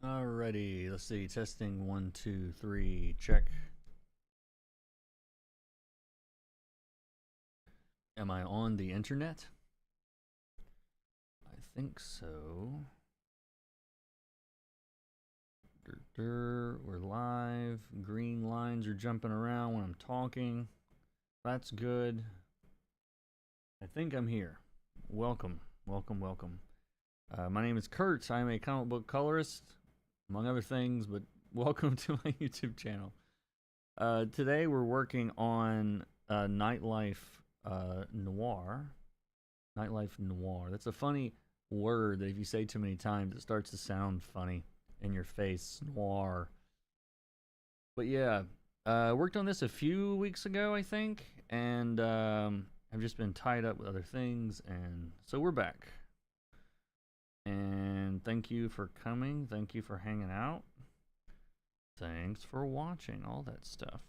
Alrighty, let's see. Testing 1, 2, 3. Check. Am I on the internet? I think so. We're live. Green lines are jumping around when I'm talking. That's good. I think I'm here. Welcome, welcome, welcome. My name is Kurt. I'm a comic book colorist, among other things, but welcome to my YouTube channel. Today we're working on NIGHTLIFE NOIR. NIGHTLIFE NOIR. That's a funny word that if you say too many times, it starts to sound funny in your face. Noir. But yeah, worked on this a few weeks ago, I think, and I've just been tied up with other things, and so we're back. And thank you for coming. Thank you for hanging out. Thanks for watching, all that stuff.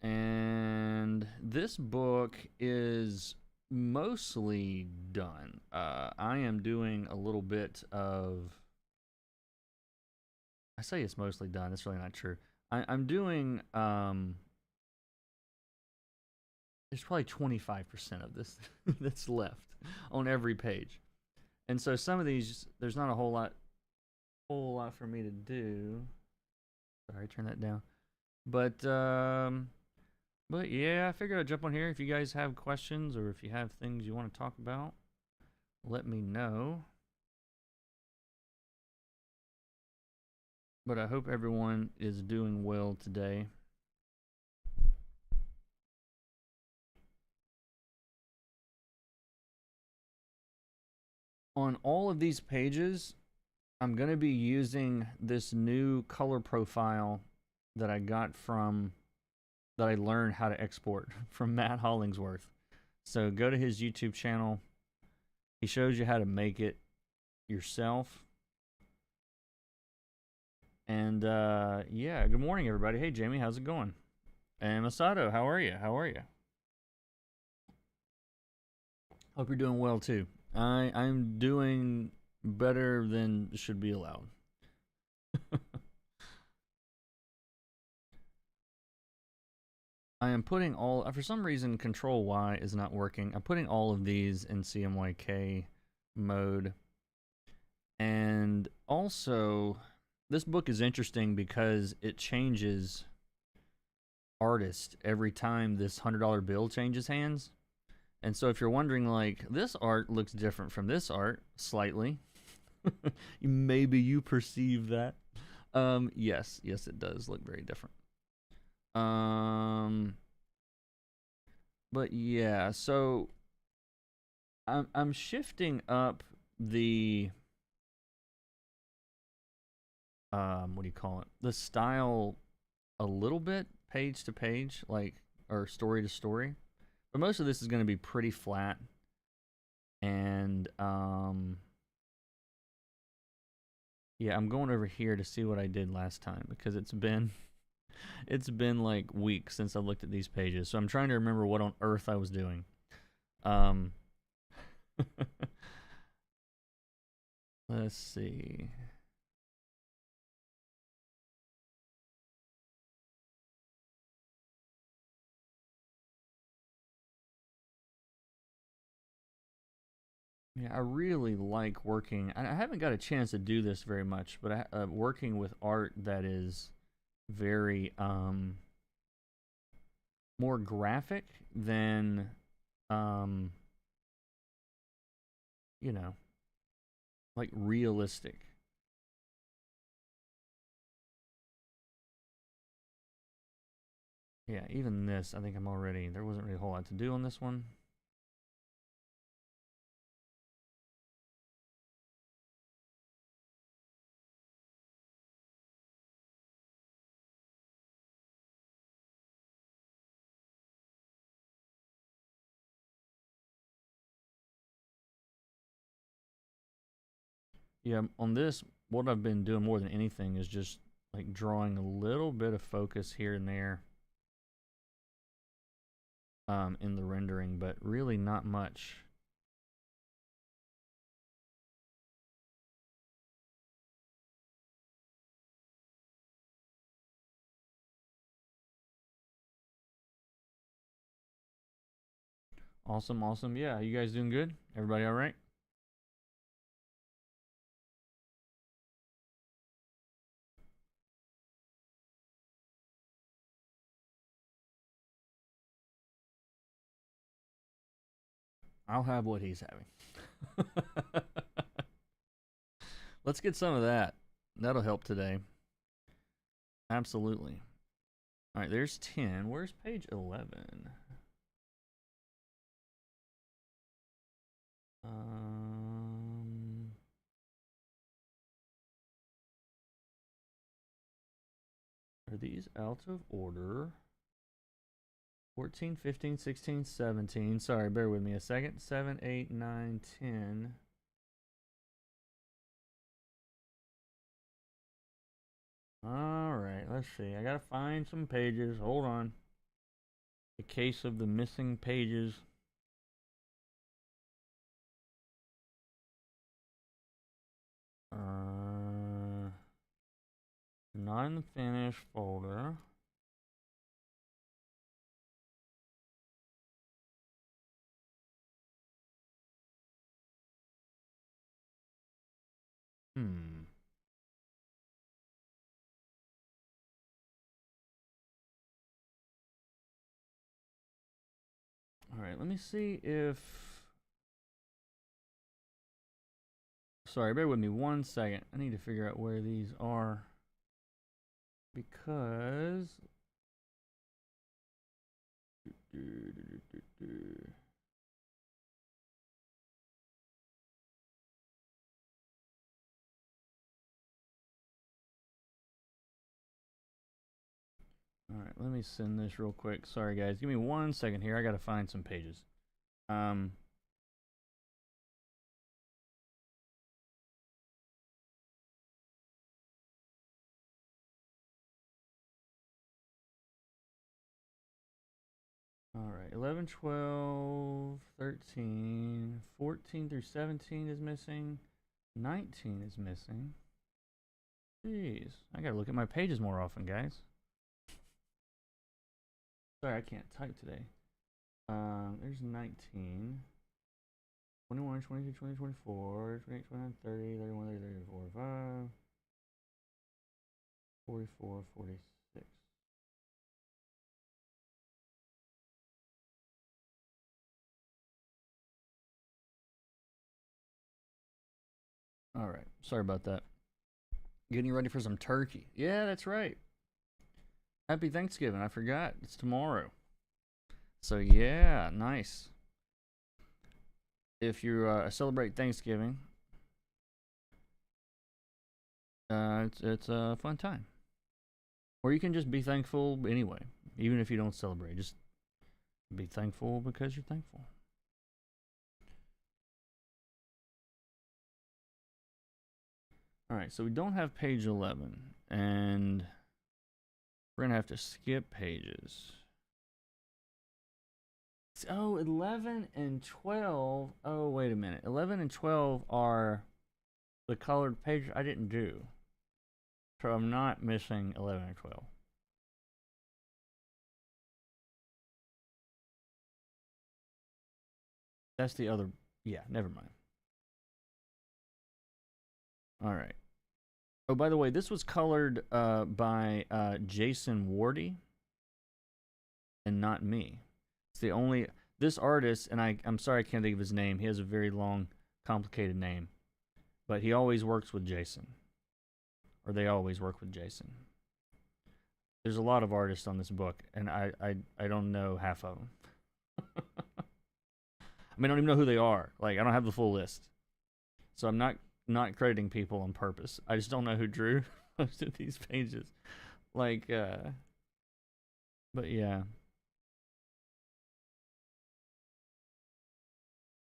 And this book is mostly done. I am doing a little bit of... I say it's mostly done. It's really not true. I'm doing... there's probably 25% of this that's left on every page. And so some of these, there's not a whole lot for me to do. Sorry, turn that down. But yeah, I figured I'd jump on here. If you guys have questions or if you have things you want to talk about, let me know. But I hope everyone is doing well today. On all of these pages, I'm going to be using this new color profile that I got from, that I learned how to export from Matt Hollingsworth. So go to his YouTube channel. He shows you how to make it yourself. And yeah, good morning, everybody. Hey, Jamie, how's it going? And Masato, how are you? How are you? Hope you're doing well, too. I'm doing better than should be allowed. I am putting all, for some reason, Control Y is not working. I'm putting all of these in CMYK mode. And also, this book is interesting because it changes artist every time this $100 bill changes hands. And so if you're wondering, like, this art looks different from this art, slightly. Maybe you perceive that. Yes, it does look very different. But yeah, so I'm shifting up the what do you call it? The style a little bit, page to page, like, or story to story. But most of this is going to be pretty flat. And yeah, I'm going over here to see what I did last time because it's been like weeks since I looked at these pages. So I'm trying to remember what on earth I was doing. Let's see. Yeah, I really like working. I haven't got a chance to do this very much, but working with art that is very more graphic than you know, like realistic. Yeah, even this, I think I'm already, there wasn't really a whole lot to do on this one. Yeah, on this, what I've been doing more than anything is just like drawing a little bit of focus here and there in the rendering, but really not much. Awesome, awesome. Yeah, you guys doing good? Everybody all right? I'll have what he's having. Let's get some of that. That'll help today. Absolutely. All right, there's 10. Where's page 11? Are these out of order? 14, 15, 16, 17. Sorry, bear with me a second. 7, 8, 9, 10. All right, let's see. I gotta find some pages. Hold on. The case of the missing pages. Not in the finish folder. All right, let me see if... Sorry, bear with me 1 second. I need to figure out where these are. Because... All right, let me send this real quick. Sorry, guys. Give me 1 second here. I got to find some pages. All right, 11, 12, 13, 14 through 17 is missing. 19 is missing. Jeez, I gotta look at my pages more often, guys. Sorry, I can't type today. There's 19. 21, 22, 20, 24, 28, 29, 30, 31, 30, 34, 45, 44, 46. All right, sorry about that. Getting ready for some turkey. Yeah, that's right. Happy Thanksgiving. I forgot. It's tomorrow. So, yeah, nice. If you celebrate Thanksgiving, it's a fun time. Or you can just be thankful anyway, even if you don't celebrate. Just be thankful because you're thankful. All right, so we don't have page 11, and we're going to have to skip pages. Oh, 11 and 12. Oh, wait a minute. 11 and 12 are the colored pages I didn't do. So I'm not missing 11 and 12. That's the other. Yeah, never mind. All right. Oh, by the way, this was colored by Jason Wardy and not me. It's the only... This artist, and I'm sorry I can't think of his name. He has a very long, complicated name. But he always works with Jason. Or they always work with Jason. There's a lot of artists on this book, and I don't know half of them. I mean, I don't even know who they are. Like, I don't have the full list. So I'm not crediting people on purpose. I just don't know who drew most of these pages. Like, but yeah.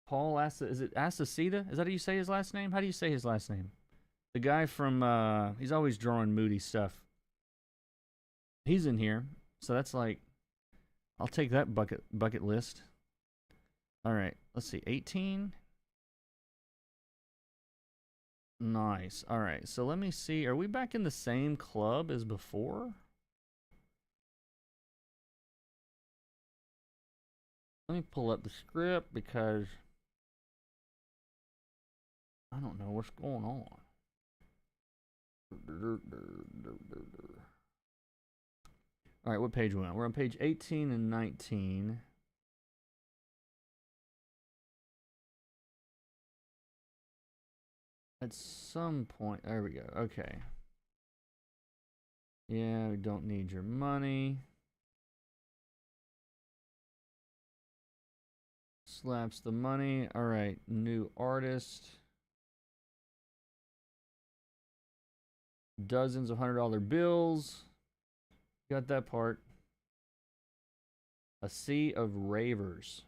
Paul is it Azaceta? Is that how you say his last name? How do you say his last name? The guy from he's always drawing moody stuff. He's in here. So that's like, I'll take that bucket list. All right, let's see. 18. Nice. All right, so let me see. Are we back in the same club as before? Let me pull up the script because I don't know what's going on. All right, what page are we on? We're on page 18 and 19. At some point, there we go. Okay. Yeah, we don't need your money. Slaps the money. All right, new artist. Dozens of $100 bills. Got that part. A sea of ravers.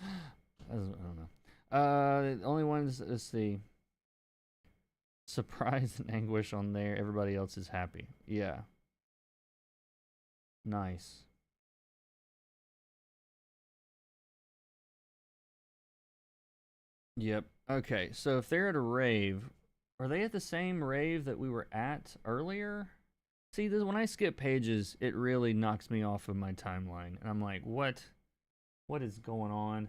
I don't know. The only ones, let's see. Surprise and anguish on there. Everybody else is happy. Yeah. Nice. Yep. Okay, so if they're at a rave, are they at the same rave that we were at earlier? See, this when I skip pages, it really knocks me off of my timeline. And I'm like, what? What is going on?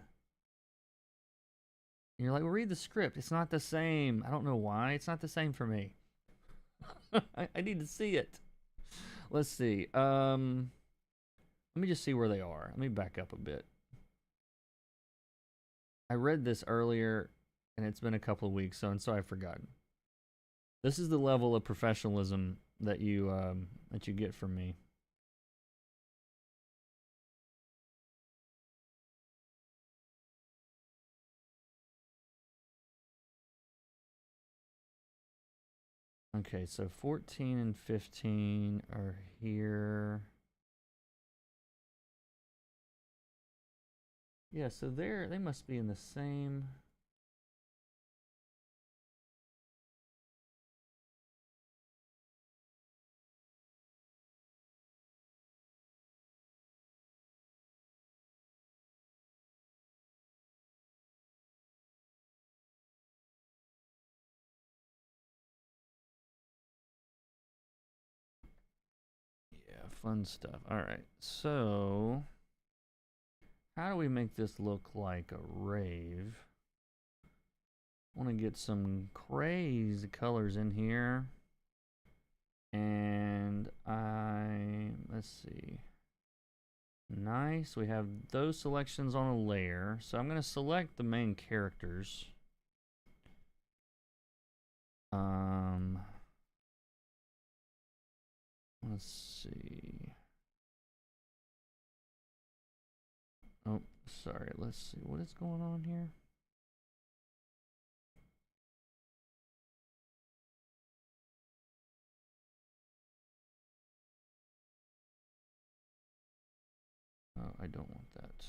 And you're like, well, read the script. It's not the same. I don't know why. It's not the same for me. I need to see it. Let's see. Let me just see where they are. Let me back up a bit. I read this earlier, and it's been a couple of weeks, so I've forgotten. This is the level of professionalism that you get from me. Okay, so 14 and 15 are here. Yeah, so they must be in the same. Yeah, fun stuff. All right, so how do we make this look like a rave? I want to get some crazy colors in here. And let's see. Nice, we have those selections on a layer. So I'm going to select the main characters. Let's see. Oh, sorry, let's see what is going on here. Oh, I don't want that.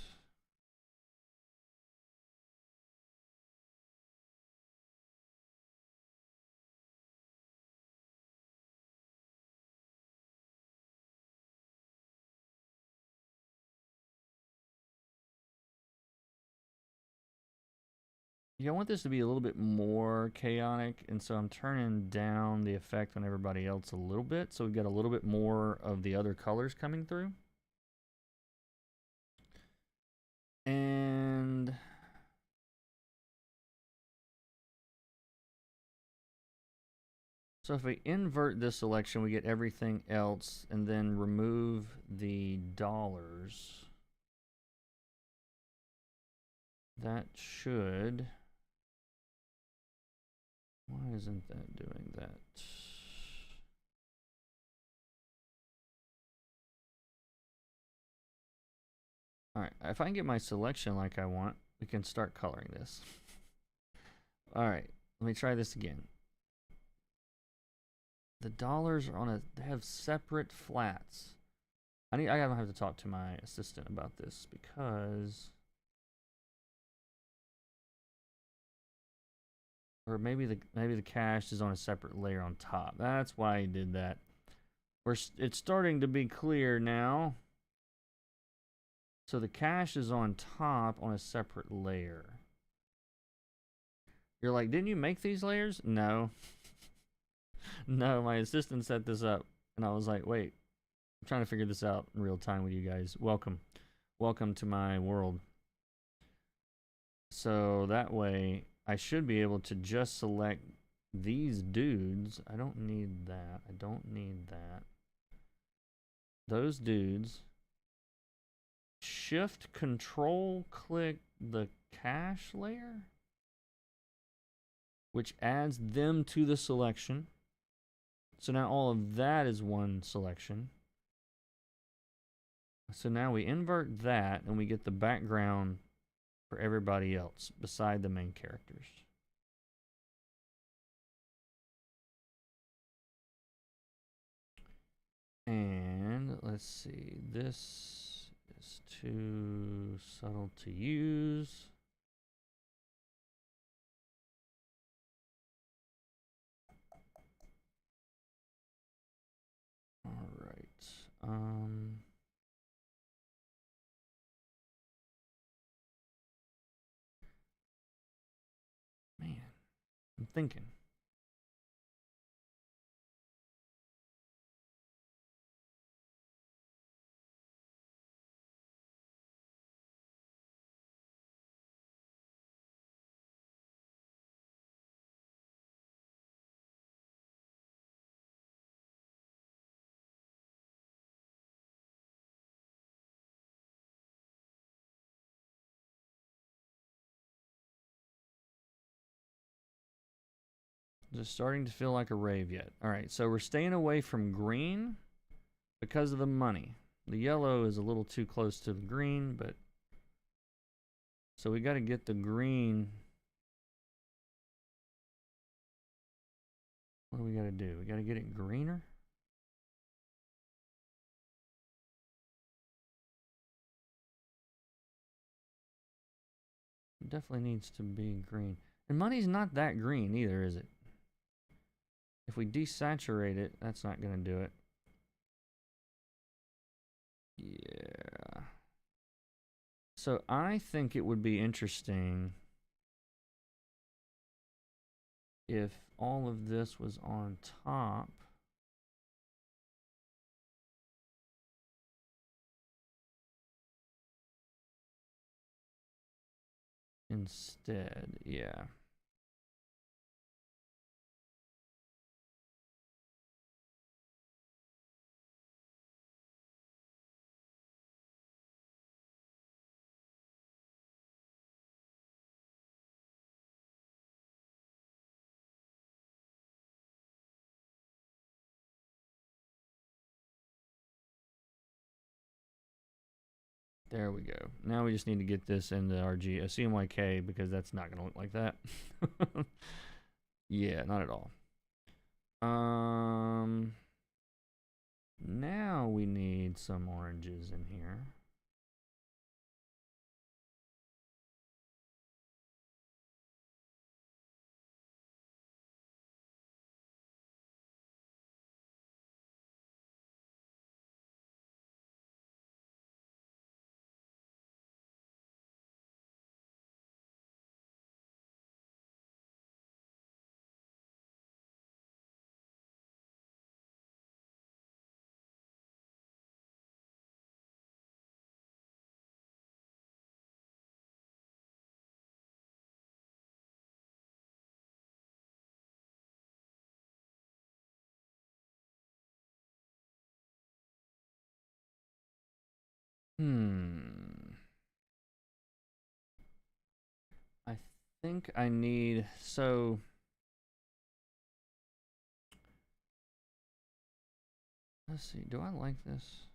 Yeah, I want this to be a little bit more chaotic, and so I'm turning down the effect on everybody else a little bit, so we've got a little bit more of the other colors coming through. And so if we invert this selection, we get everything else, and then remove the dollars. That should... Why isn't that doing that? Alright, if I can get my selection like I want, we can start coloring this. Alright, let me try this again. The dollars are on a... They have separate flats. I gotta have to talk to my assistant about this because... Or maybe the cash is on a separate layer on top. That's why he did that. It's starting to be clear now. So the cash is on top on a separate layer. You're like, didn't you make these layers? No. No, my assistant set this up. And I was like, wait, I'm trying to figure this out in real time with you guys. Welcome. Welcome to my world. So that way, I should be able to just select these dudes. I don't need that. I don't need that. Those dudes. Shift, control, click the cache layer, which adds them to the selection. So now all of that is one selection. So now we invert that and we get the background for everybody else beside the main characters. And let's see, this is too subtle to use. All right. Man, I'm thinking. Just starting to feel like a rave yet. All right, so we're staying away from green because of the money. The yellow is a little too close to the green, but so we got to get the green. What do we got to do? We got to get it greener. It definitely needs to be green. And money's not that green either, is it? If we desaturate it, that's not going to do it. Yeah. So I think it would be interesting if all of this was on top. Instead, yeah. There we go. Now we just need to get this into RG, CMYK, because that's not going to look like that. Yeah, not at all. Now we need some oranges in here. I think I need, so let's see, do I like this?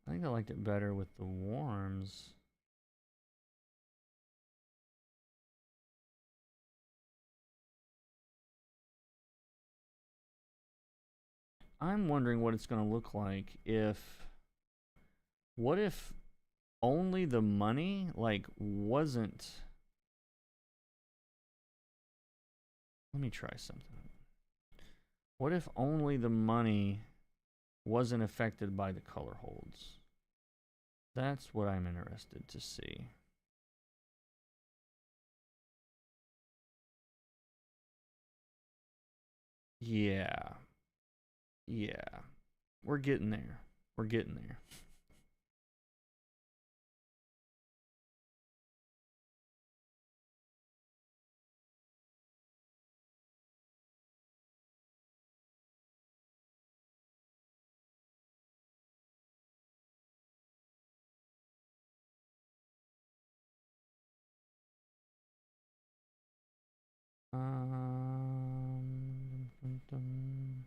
I think I liked it better with the warms. I'm wondering what it's going to look like if, what if only the money, like, wasn't, let me try something. What if only the money wasn't affected by the color holds? That's what I'm interested to see. Yeah. Yeah. We're getting there. We're getting there. Dun, dun.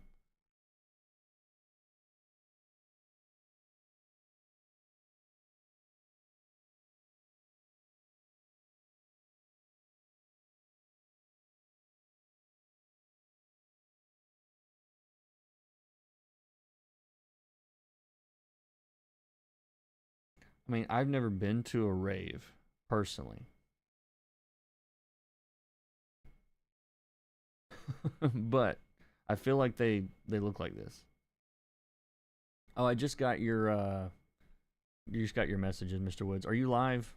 I mean, I've never been to a rave personally. But I feel like they look like this. Oh, I just got your you just got your messages, Mr. Woods. Are you live?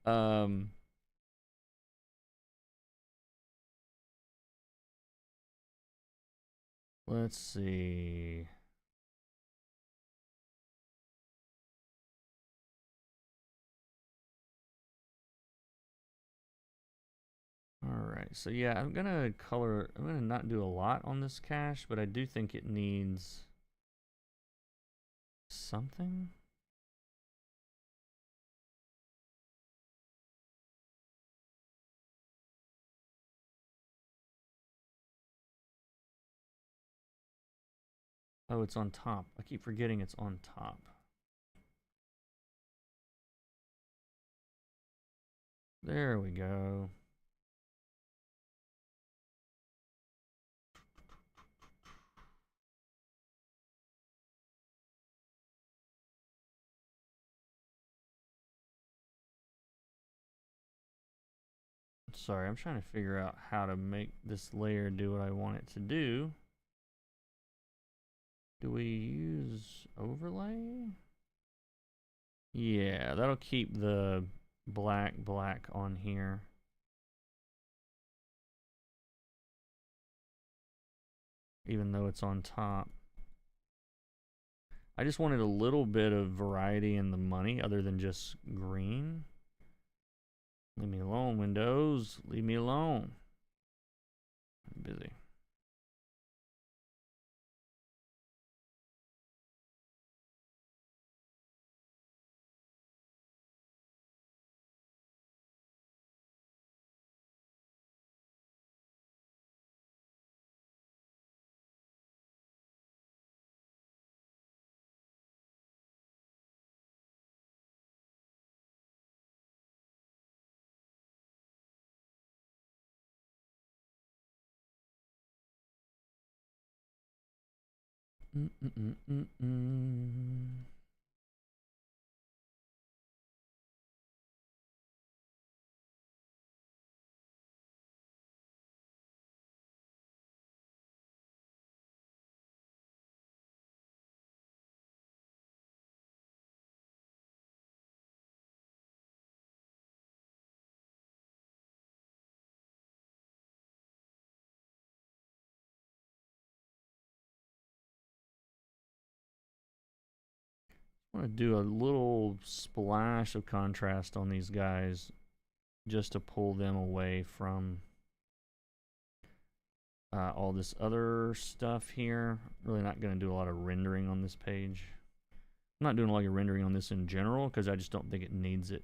um let's see. All right. So yeah, I'm going to not do a lot on this cache, but I do think it needs something. Oh, it's on top. I keep forgetting it's on top. There we go. Sorry, I'm trying to figure out how to make this layer do what I want it to do. Do we use overlay? Yeah, that'll keep the black on here. Even though it's on top. I just wanted a little bit of variety in the money other than just green. Leave me alone, Windows. Leave me alone. I'm busy. Mm-mm-mm-mm-mm. I want to do a little splash of contrast on these guys just to pull them away from all this other stuff here. Really not going to do a lot of rendering on this page. I'm not doing a lot of rendering on this in general because I just don't think it needs it.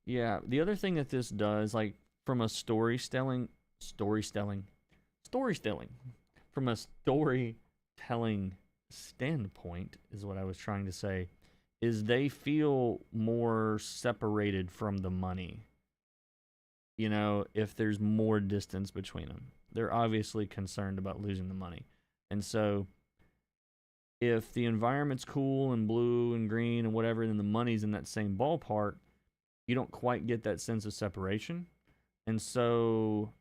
Yeah, the other thing that this does, like from a from a storytelling standpoint, is what I was trying to say, is they feel more separated from the money. You know, if there's more distance between them, they're obviously concerned about losing the money. And so if the environment's cool and blue and green and whatever, then the money's in that same ballpark, you don't quite get that sense of separation. And so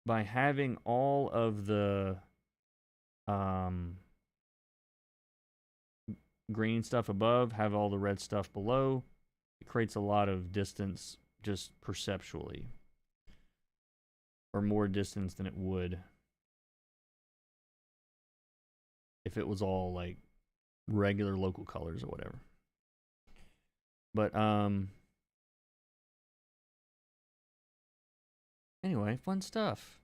by having all of the green stuff above, have all the red stuff below, it creates a lot of distance just perceptually, or more distance than it would if it was all like regular local colors or whatever. But anyway, fun stuff.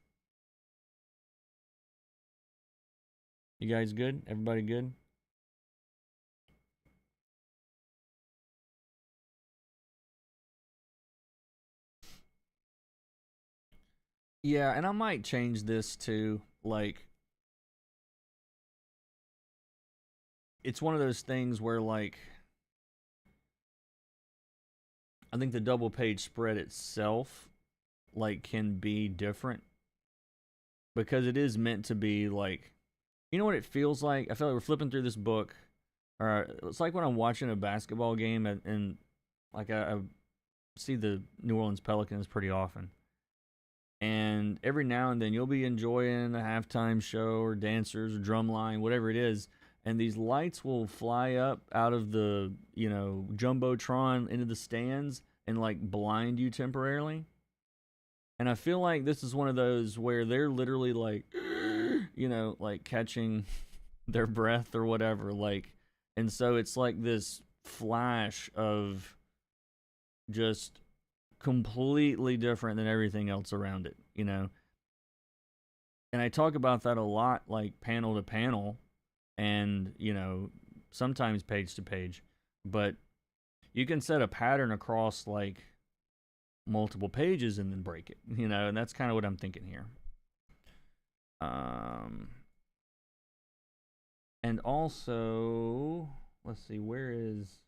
You guys good? Everybody good? Yeah, and I might change this to, like, it's one of those things where, like, I think the double page spread itself, like, can be different because it is meant to be, like, you know what it feels like? I feel like we're flipping through this book, or it's like when I'm watching a basketball game and like, I see the New Orleans Pelicans pretty often. And every now and then you'll be enjoying a halftime show or dancers or drum line, whatever it is, and these lights will fly up out of the, you know, jumbotron into the stands and like blind you temporarily. And I feel like this is one of those where they're literally like, you know, like catching their breath or whatever, like, and so it's like this flash of just completely different than everything else around it, you know. And I talk about that a lot, like panel to panel, and, you know, sometimes page to page, but you can set a pattern across like multiple pages and then break it, you know, and that's kind of what I'm thinking here. And also, let's see, where is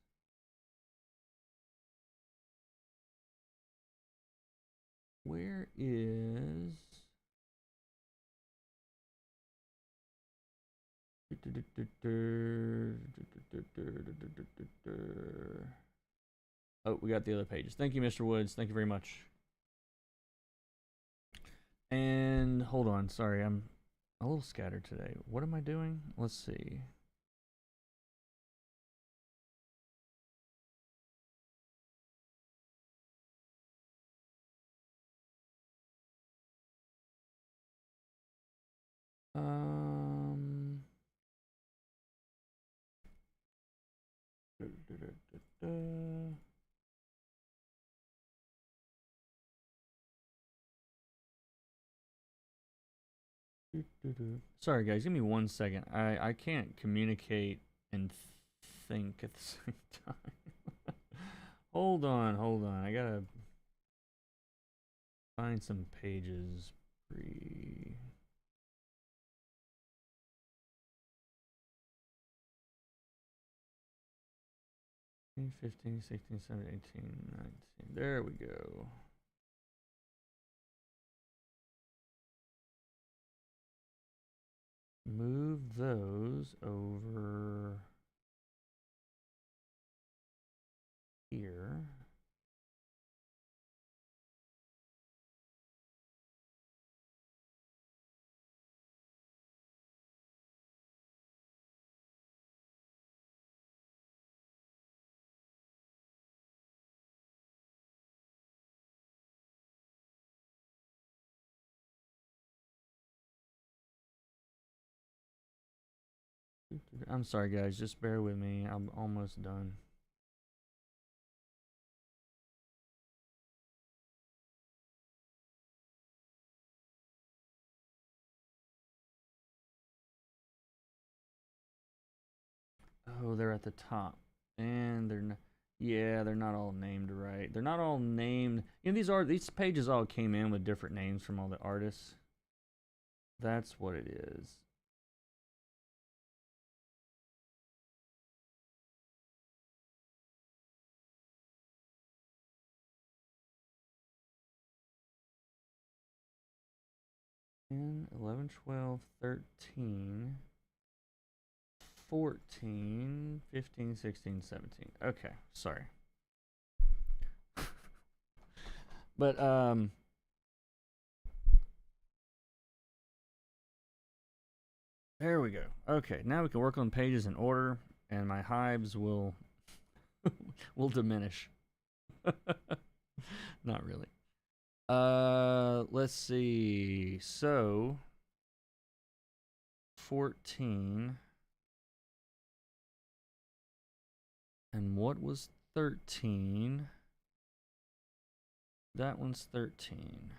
oh, we got the other pages. Thank you, Mr. Woods. Thank you very much. And hold on, sorry, I'm a little scattered today. What am I doing? Let's see. Sorry, guys. Give me 1 second. I can't communicate and think at the same time. Hold on. I gotta find some pages. 15, 16, 17, 18, 19. There we go. Move those over here. I'm sorry, guys. Just bear with me. I'm almost done. Oh, they're at the top. And they're not, yeah, they're not all named right. They're not all named. You know, these pages all came in with different names from all the artists. That's what it is. And 11, 12, 13, 14, 15, 16, 17. Okay, sorry. But there we go. Okay, now we can work on pages in order, and my hives will will diminish. Not really. Let's see. So 14. And what was 13? That one's 13.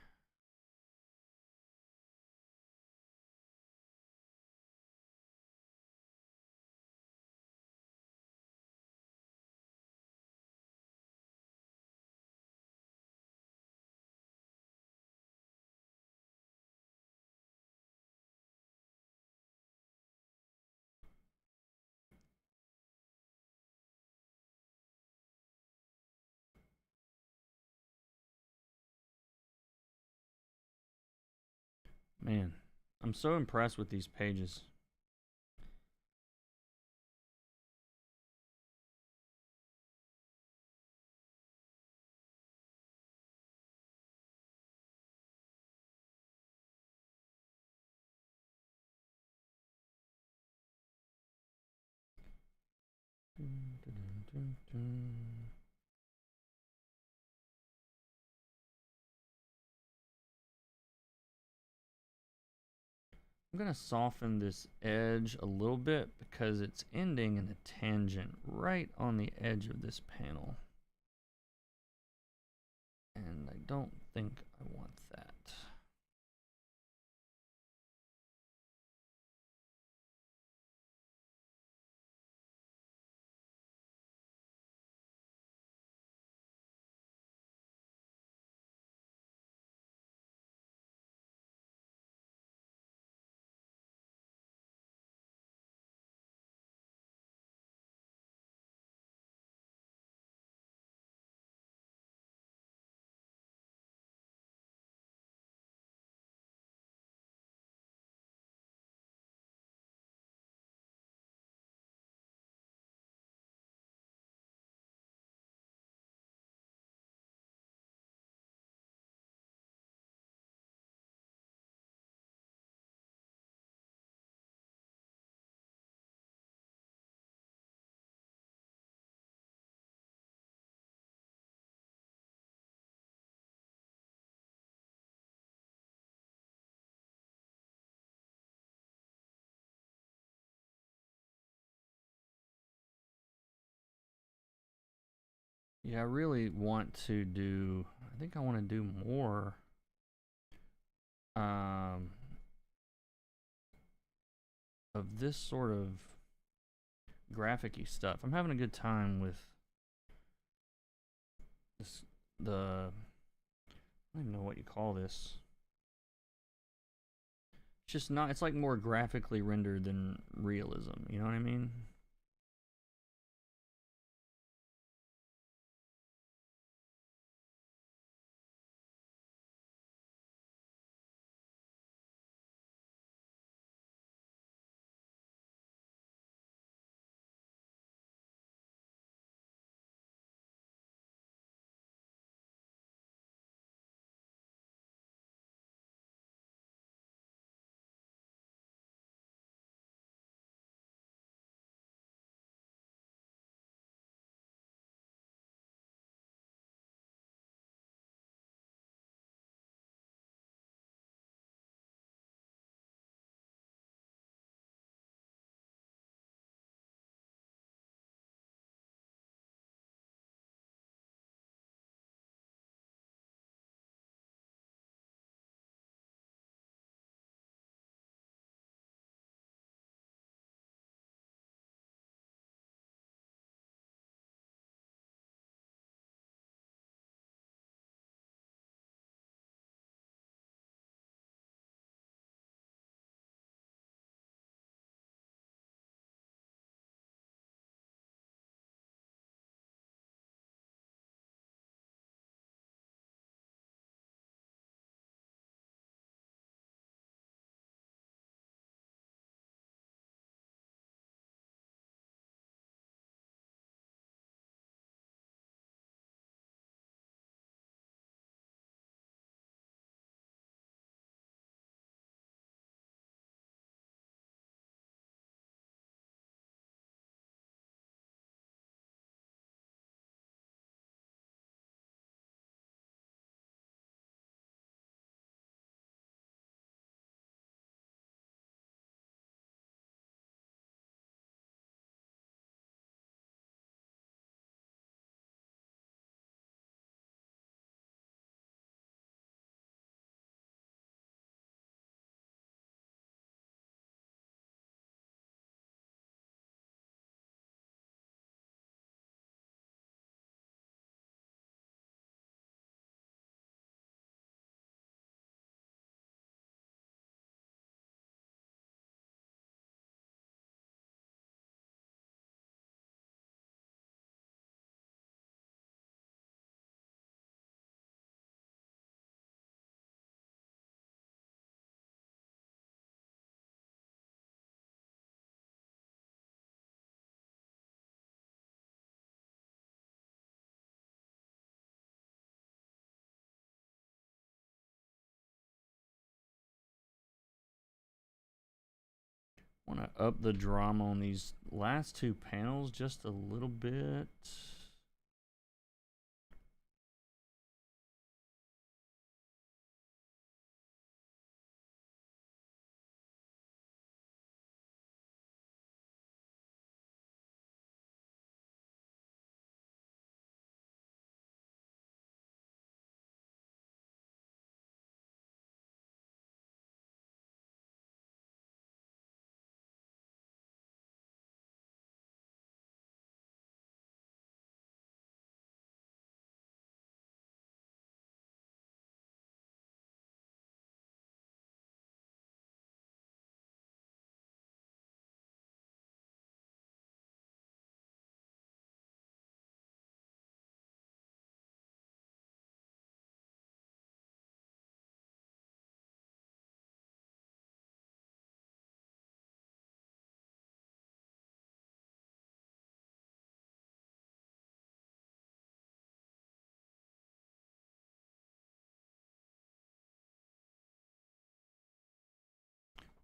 Man, I'm so impressed with these pages. I'm going to soften this edge a little bit because it's ending in a tangent right on the edge of this panel. And I don't think I want that. Yeah, I really want to do, I think I want to do more of this sort of graphic-y stuff. I'm having a good time with this, I don't even know what you call this. It's just not, it's like more graphically rendered than realism, you know what I mean? Want to up the drama on these last two panels just a little bit.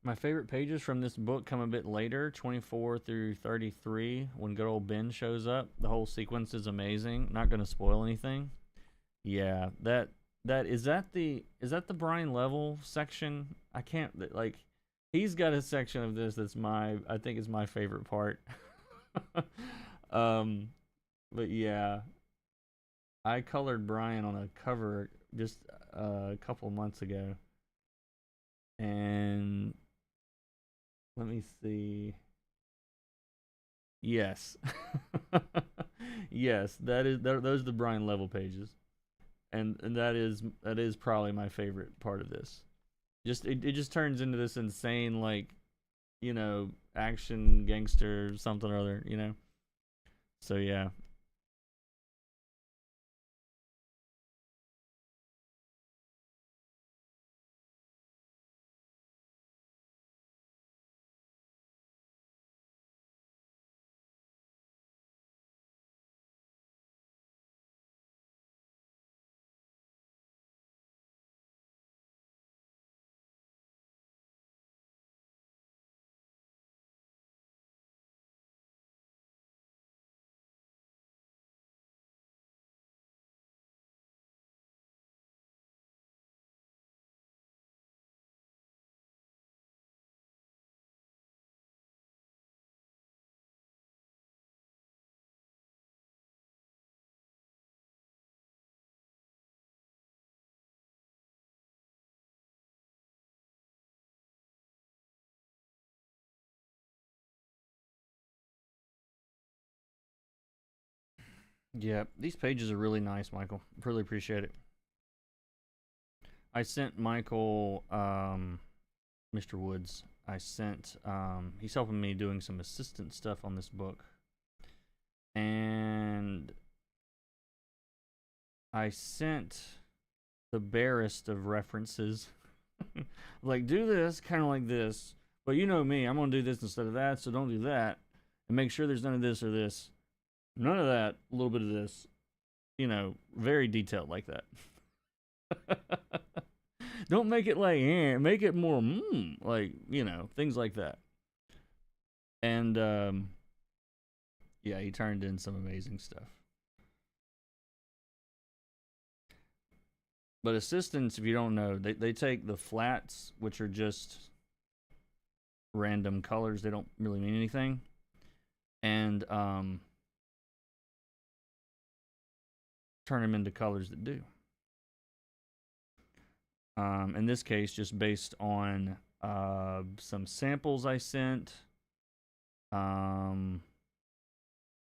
My favorite pages from this book come a bit later, 24 through 33, when good old Ben shows up. The whole sequence is amazing. Not going to spoil anything. Yeah, that is that the Brian Level section? I can't like he's got a section of this that's I think is my favorite part. um but yeah, I colored Brian on a cover just a couple months ago. And let me see. Yes. Yes, those are the Brian Level pages. And that is probably my favorite part of this. Just it just turns into this insane, like, action gangster something or other. So yeah. Yeah, these pages are really nice, Michael. Really appreciate it. I sent Michael, Mr. Woods. I sent, he's helping me doing some assistant stuff on this book. And I sent the barest of references. Like, do this, kind of like this. But you know me, I'm going to do this instead of that, so don't do that. And make sure there's none of this or this. None of that, a little bit of this. Very detailed like that. Don't make it like, make it more, like, things like that. And, yeah, he turned in some amazing stuff. But assistants, if you don't know, they take the flats, which are just random colors. They don't really mean anything. And, turn them into colors that do. In this case, just based on some samples I sent, and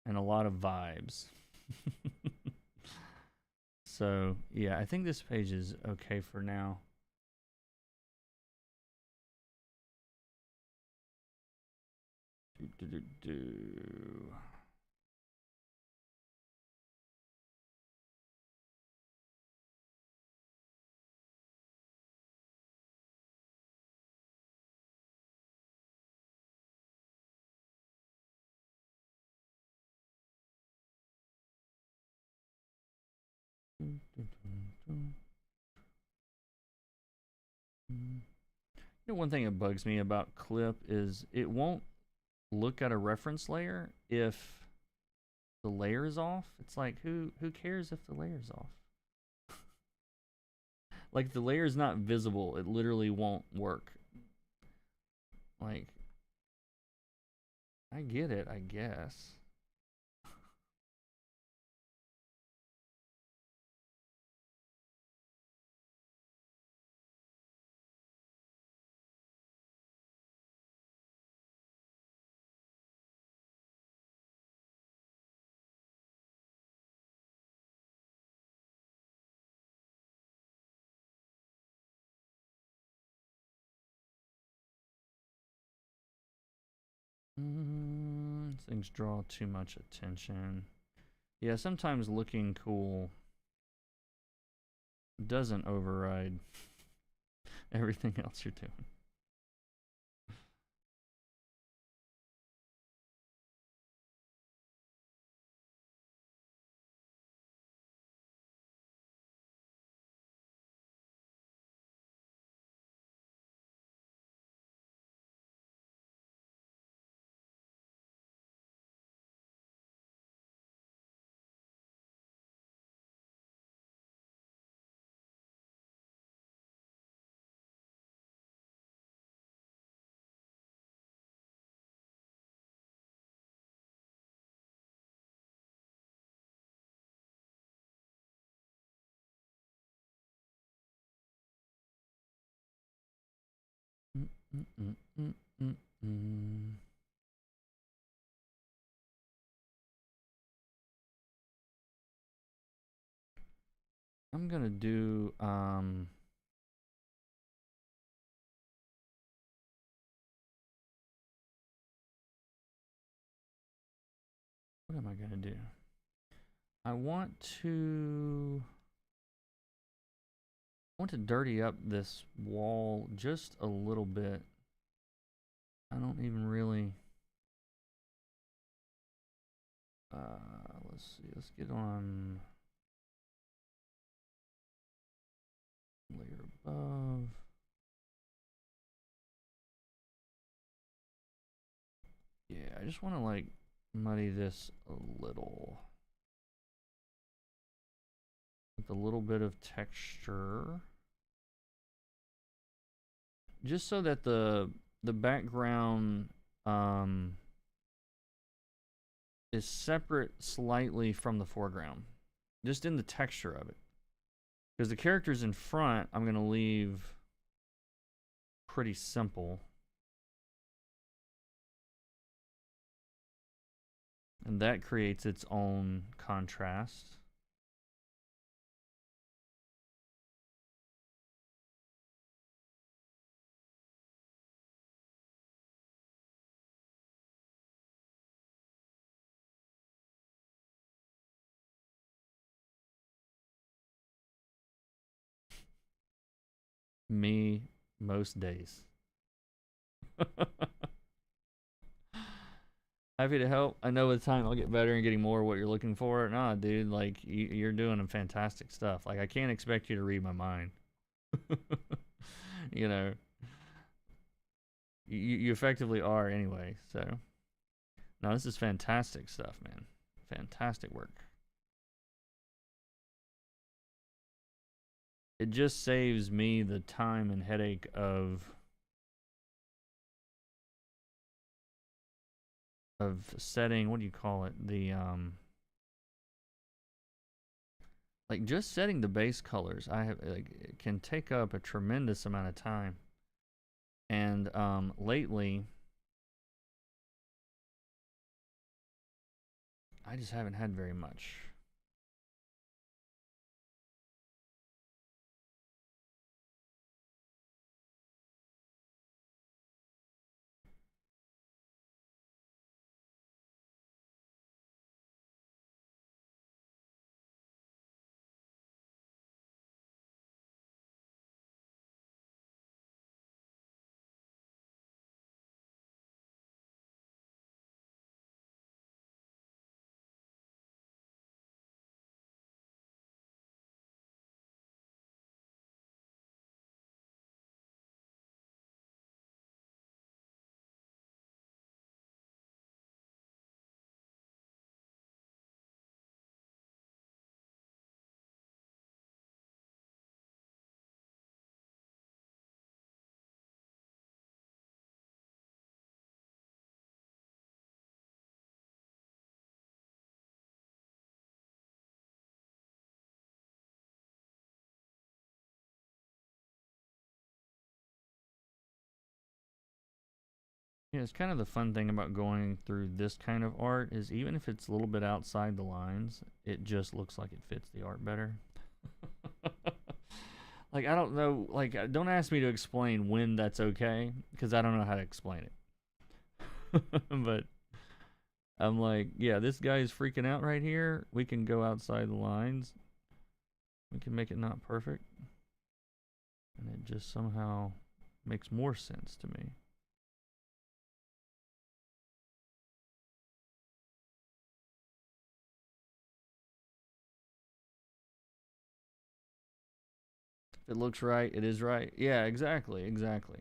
a lot of vibes. So yeah, I think this page is okay for now. One thing that bugs me about Clip is it won't look at a reference layer if the layer is off. It's like, who cares if the layer is off? Like, if the layer is not visible, it literally won't work. Like, I get it, I guess. Things draw too much attention. Yeah, sometimes looking cool doesn't override everything else you're doing. I'm gonna do what am I gonna do? I want to dirty up this wall just a little bit. I don't even really let's see, let's get on layer above. Yeah, I just want to like muddy this a little with a little bit of texture, just so that the background is separate slightly from the foreground, just in the texture of it. Because the characters in front, I'm gonna leave pretty simple. And that creates its own contrast. Me, most days. Happy to help. I know with time I'll get better and getting more of what you're looking for. Nah, dude, like you're doing fantastic stuff. Like I can't expect you to read my mind. You know, you effectively are anyway. So, no, this is fantastic stuff, man. Fantastic work. It just saves me the time and headache of setting, what do you call it, the like just setting the base colors. I have like it can take up a tremendous amount of time, and lately I just haven't had very much. Yeah, it's kind of the fun thing about going through this kind of art is even if it's a little bit outside the lines, it just looks like it fits the art better. Like, I don't know, like, don't ask me to explain when that's okay, because I don't know how to explain it. But I'm like, yeah, this guy's freaking out right here. We can go outside the lines. We can make it not perfect. And it just somehow makes more sense to me. If it looks right, it is right. Yeah, exactly, exactly.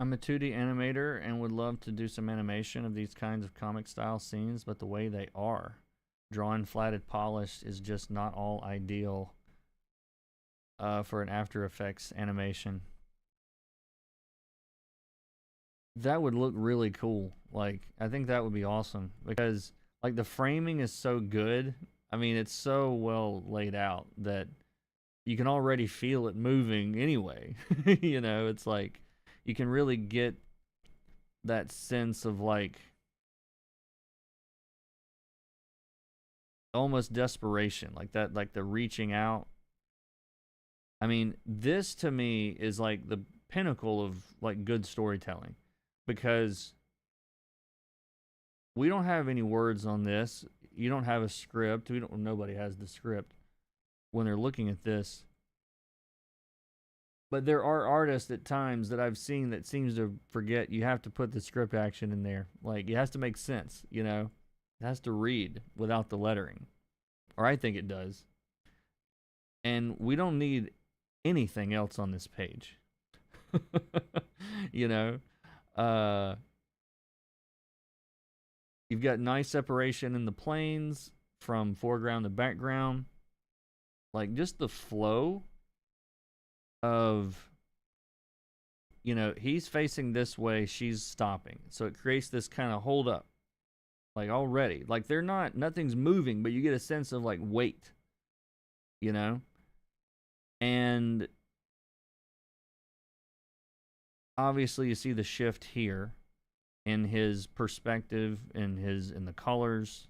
I'm a 2D animator and would love to do some animation of these kinds of comic style scenes, but the way they are, drawn, flatted, polished, is just not all ideal for an After Effects animation. That would look really cool. Like, I think that would be awesome because, like, the framing is so good. I mean, it's so well laid out that you can already feel it moving anyway. You know, it's like you can really get that sense of like almost desperation, like that, like the reaching out. I mean, this to me is like the pinnacle of like good storytelling because we don't have any words on this. You don't have a script. Nobody has the script when they're looking at this. But there are artists at times that I've seen that seems to forget you have to put the script action in there. Like, it has to make sense, you know? It has to read without the lettering. Or I think it does. And we don't need anything else on this page. You know? You've got nice separation in the planes from foreground to background. Like, just the flow of, you know, he's facing this way, she's stopping. So it creates this kind of hold up. Like, already. Like, nothing's moving, but you get a sense of, like, weight. You know? And obviously you see the shift here in his perspective, in the colors.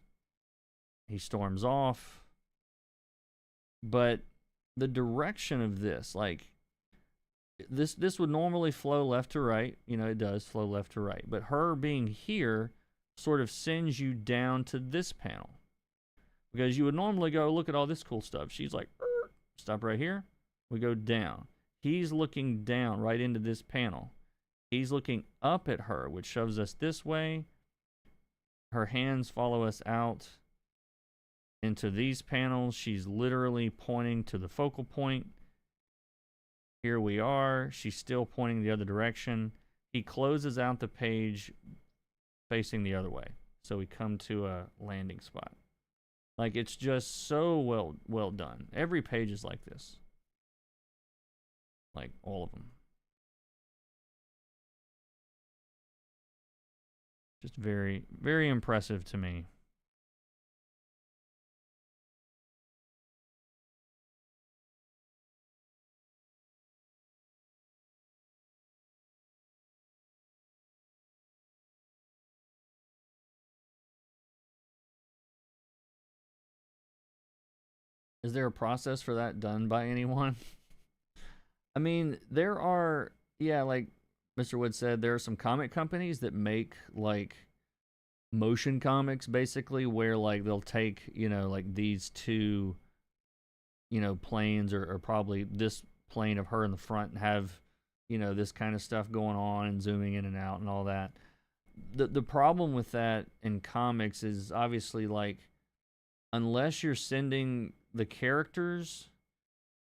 He storms off. But the direction of this, like, this would normally flow left to right. You know, it does flow left to right. But her being here sort of sends you down to this panel. Because you would normally go, look at all this cool stuff. She's like, stop right here. We go down. He's looking down right into this panel. He's looking up at her, which shoves us this way. Her hands follow us out into these panels. She's literally pointing to the focal point. Here we are. She's still pointing the other direction. He closes out the page facing the other way. So we come to a landing spot. Like, it's just so well done. Every page is like this. Like, all of them. Just very, very impressive to me. Is there a process for that done by anyone? I mean, there are, yeah, like Mr. Wood said, there are some comic companies that make like motion comics basically where like they'll take, like these two, planes or probably this plane of her in the front and have, this kind of stuff going on and zooming in and out and all that. The problem with that in comics is obviously like unless you're sending the characters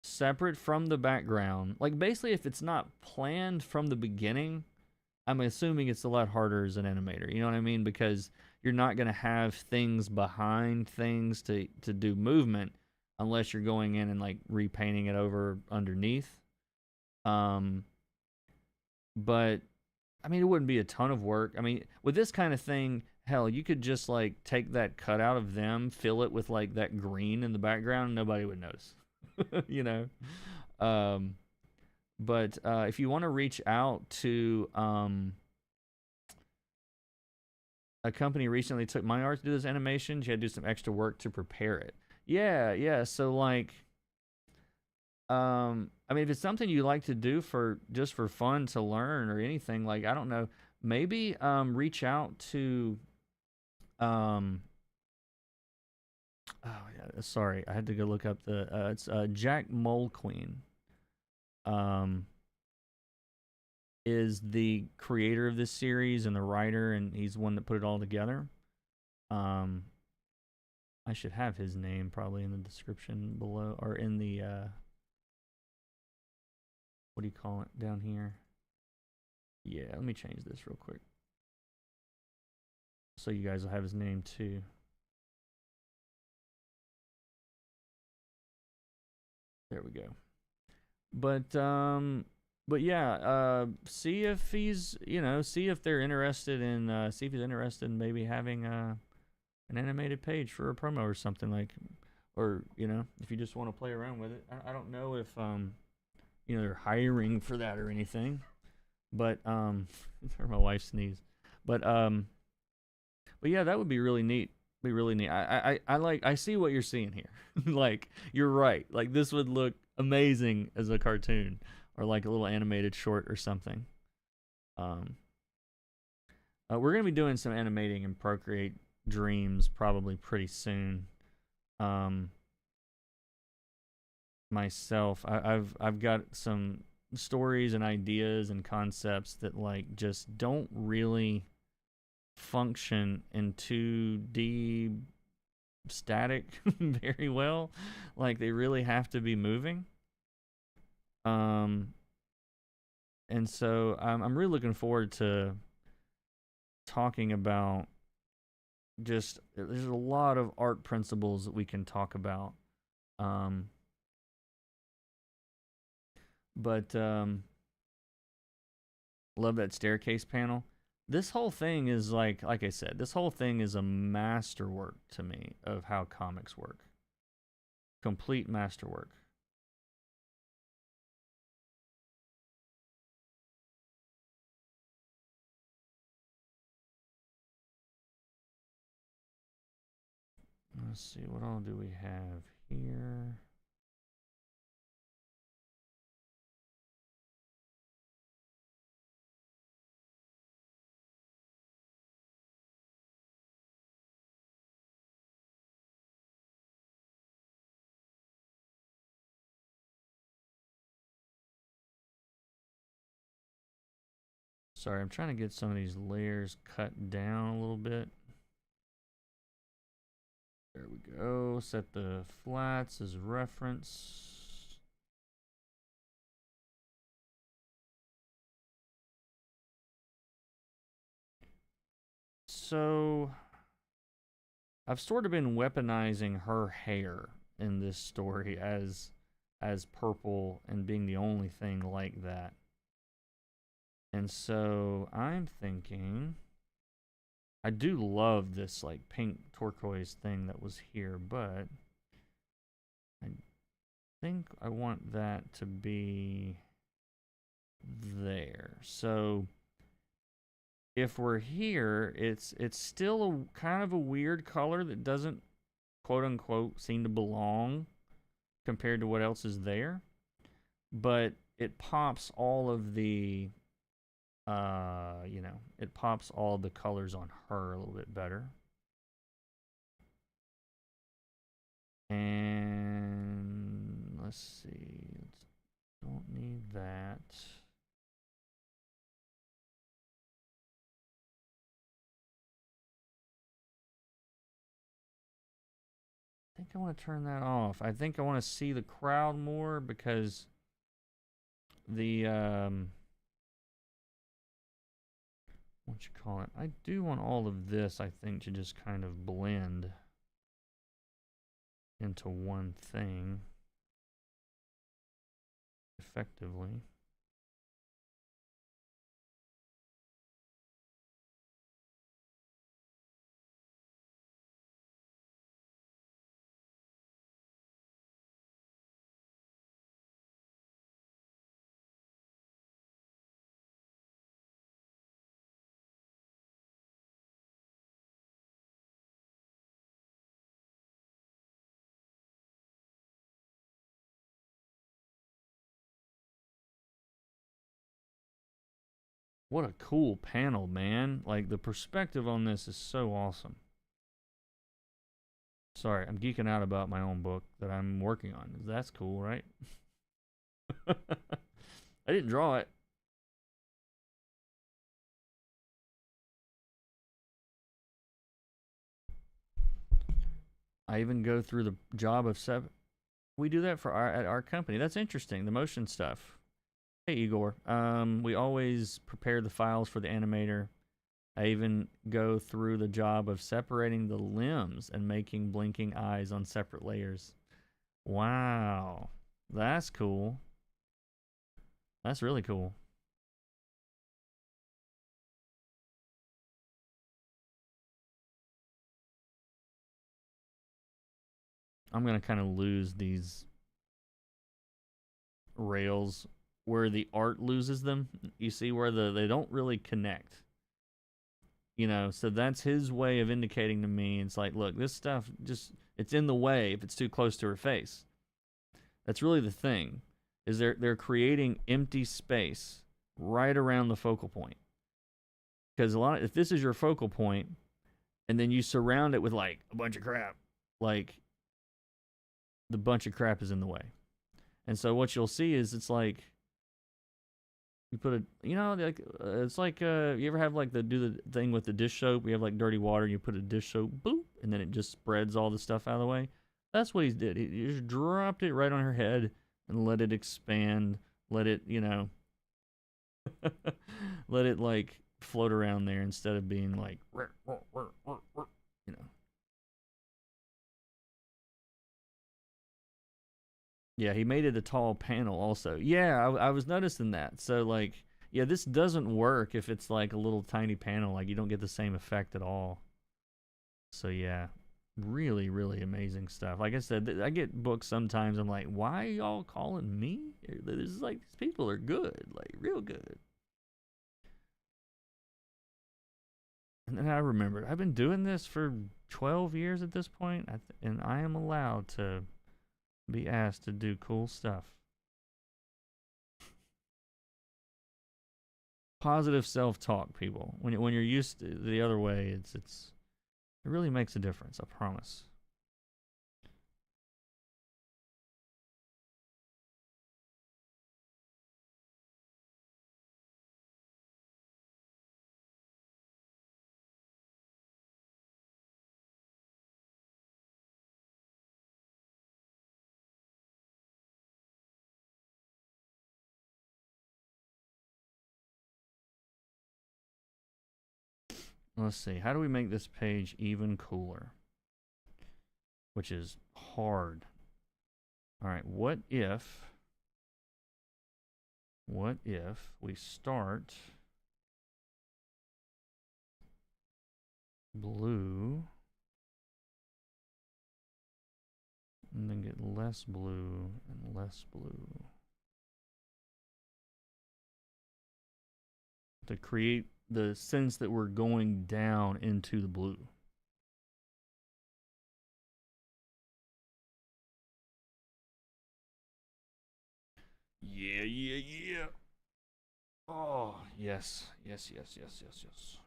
separate from the background, like basically if it's not planned from the beginning, I'm assuming it's a lot harder as an animator. You know what I mean? Because you're not going to have things behind things to do movement unless you're going in and like repainting it over underneath. But I mean, it wouldn't be a ton of work. I mean, with this kind of thing, hell, you could just like take that cutout of them, fill it with like that green in the background, and nobody would notice. you know. But if you want to reach out to a company recently took my art to do this animation, you had to do some extra work to prepare it. Yeah. So like, I mean, if it's something you like to do for just for fun to learn or anything, like I don't know, maybe reach out to oh yeah, sorry, I had to go look up the it's Jack Mulqueen. Is the creator of this series and the writer, and he's the one that put it all together. I should have his name probably in the description below, or in the what do you call it down here? Yeah, let me change this real quick so you guys will have his name too. There we go. But yeah, see if he's, see if they're interested in, see if he's interested in maybe having an animated page for a promo or something like, or if you just want to play around with it. I don't know if they're hiring for that or anything, but or my wife sneezed, but yeah, that would be really neat. Be really neat. I see what you're seeing here. Like you're right. Like this would look amazing as a cartoon or like a little animated short or something. We're gonna be doing some animating in Procreate Dreams probably pretty soon. Myself, I've got some stories and ideas and concepts that like just don't really function in 2D static very well. Like they really have to be moving. And so I'm really looking forward to talking about just there's a lot of art principles that we can talk about. But love that staircase panel. This whole thing is like I said, this whole thing is a masterwork to me of how comics work. Complete masterwork. Let's see, what all do we have here? Sorry, I'm trying to get some of these layers cut down a little bit. There we go. Set the flats as reference. So I've sort of been weaponizing her hair in this story as purple and being the only thing like that. And so I'm thinking I do love this like pink turquoise thing that was here, but I think I want that to be there. So if we're here, it's still a kind of a weird color that doesn't quote unquote seem to belong compared to what else is there, but it pops all of the, it pops all the colors on her a little bit better. And let's see, don't need that. I think I want to turn that off. I think I want to see the crowd more because the, what you call it? I do want all of this, I think, to just kind of blend into one thing effectively. What a cool panel, man. Like, the perspective on this is so awesome. Sorry, I'm geeking out about my own book that I'm working on. That's cool, right? I didn't draw it. I even go through the job of we do that for at our company. That's interesting, the motion stuff. Hey, Igor. We always prepare the files for the animator. I even go through the job of separating the limbs and making blinking eyes on separate layers. Wow. That's cool. That's really cool. I'm going to kind of lose these rails where the art loses them. You see where they don't really connect. You know, so that's his way of indicating to me. It's like, look, this stuff just, it's in the way if it's too close to her face. That's really the thing, is they're creating empty space right around the focal point. Because if this is your focal point, and then you surround it with like a bunch of crap, like the bunch of crap is in the way. And so what you'll see is it's like you put a, like it's like you ever have like do the thing with the dish soap? We have like dirty water, you put a dish soap, boop, and then it just spreads all the stuff out of the way. That's what he did. He just dropped it right on her head and let it expand, let it, let it like float around there instead of being like, you know. Yeah, he made it a tall panel also. Yeah, I was noticing that. So, like, yeah, this doesn't work if it's like a little tiny panel. Like, you don't get the same effect at all. So, yeah, really, really amazing stuff. Like I said, I get books sometimes. I'm like, why are y'all calling me? This is like, these people are good, like, real good. And then I remembered, I've been doing this for 12 years at this point, and I am allowed to be asked to do cool stuff. Positive self-talk, people. When you're used to the other way, it really makes a difference. I promise. Let's see. How do we make this page even cooler? Which is hard. All right. What if we start blue and then get less blue and less blue to create the sense that we're going down into the blue. Yeah, yeah, yeah. Oh, yes. Yes, yes, yes, yes, yes.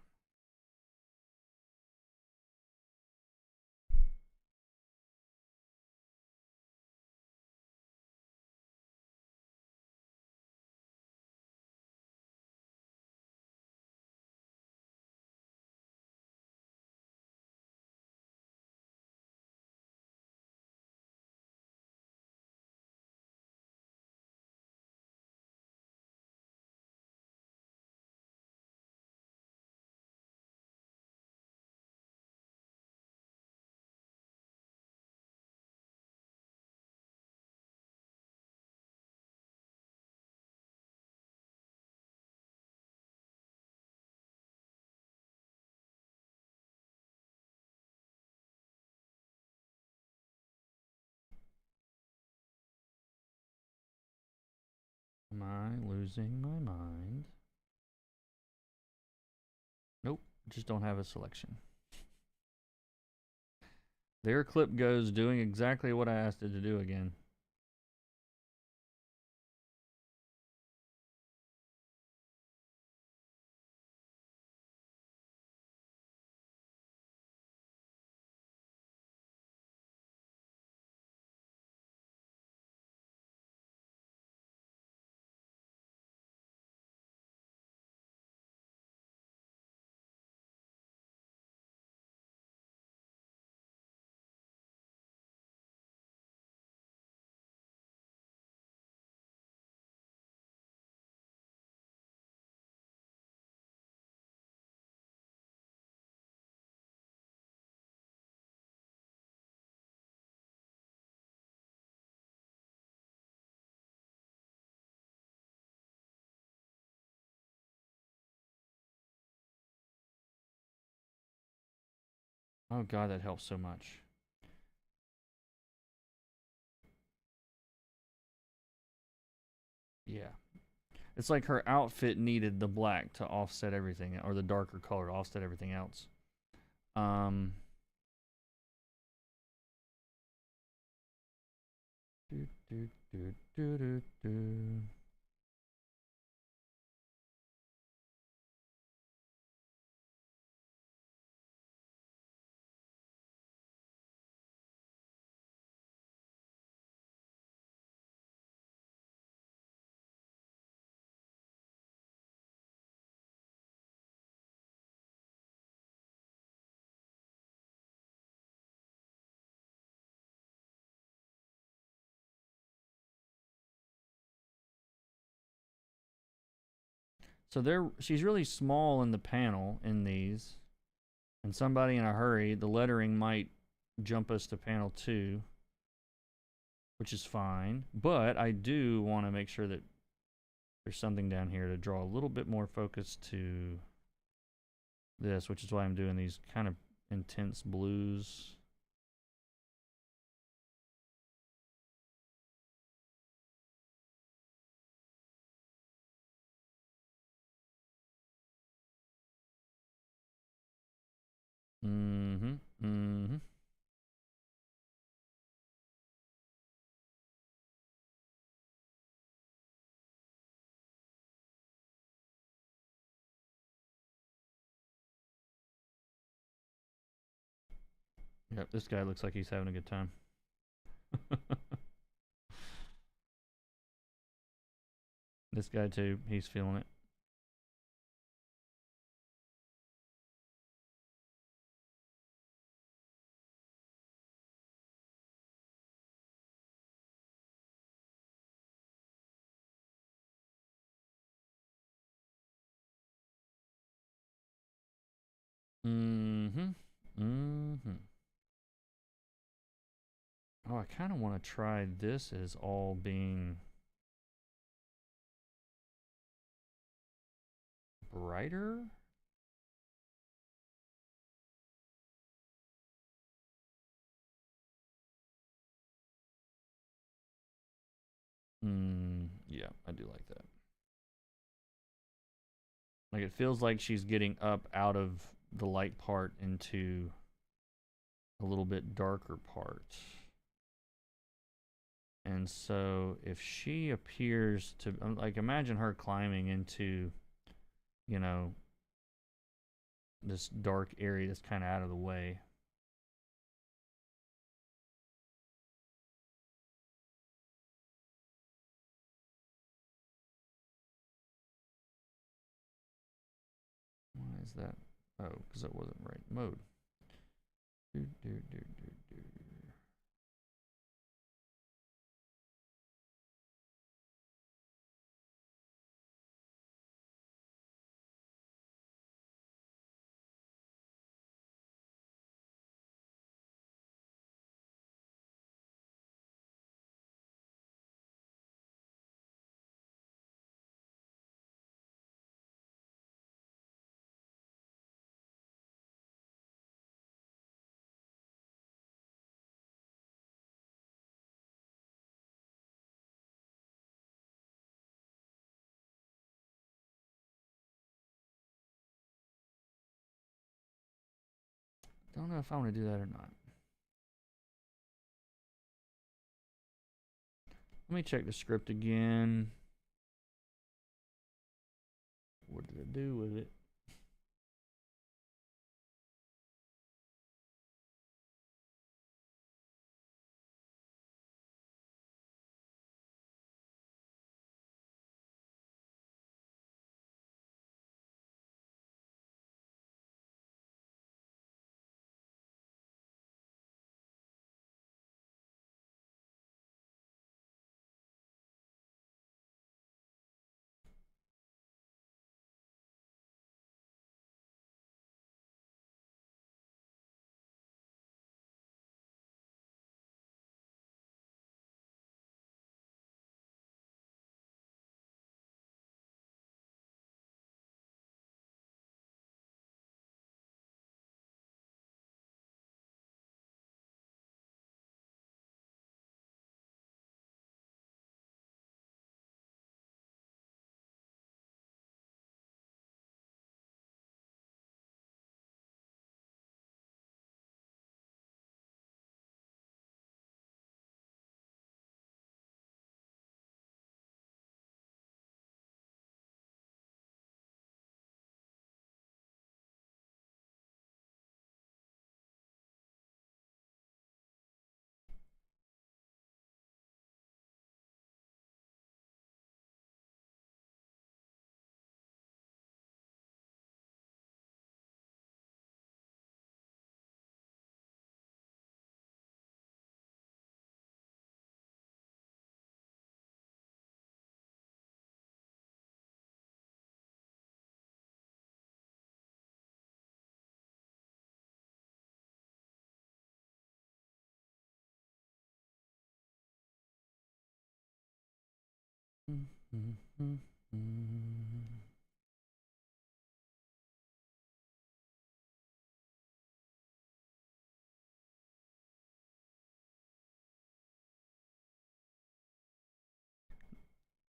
Am I losing my mind? Nope, just don't have a selection. Their clip goes doing exactly what I asked it to do again. Oh god, that helps so much. Yeah. It's like her outfit needed the black to offset everything, or the darker color to offset everything else. Um. Do, do, do, do, do, do. So she's really small in the panel in these, and somebody in a hurry, the lettering might jump us to panel 2, which is fine. But I do want to make sure that there's something down here to draw a little bit more focus to this, which is why I'm doing these kind of intense blues. Mm-hmm. Mm-hmm. Yep, this guy looks like he's having a good time. This guy too, he's feeling it. Mm-hmm. Mm-hmm. Oh, I kind of want to try this as all being brighter. Yeah, I do like that. Like it feels like she's getting up out of the light part into a little bit darker part. And so if she appears to, like, imagine her climbing into, you know, this dark area that's kind of out of the way. Why is that? Oh, because it wasn't right mode. Do, do, do, do, do. Don't know if I want to do that or not. Let me check the script again. What did I do with it?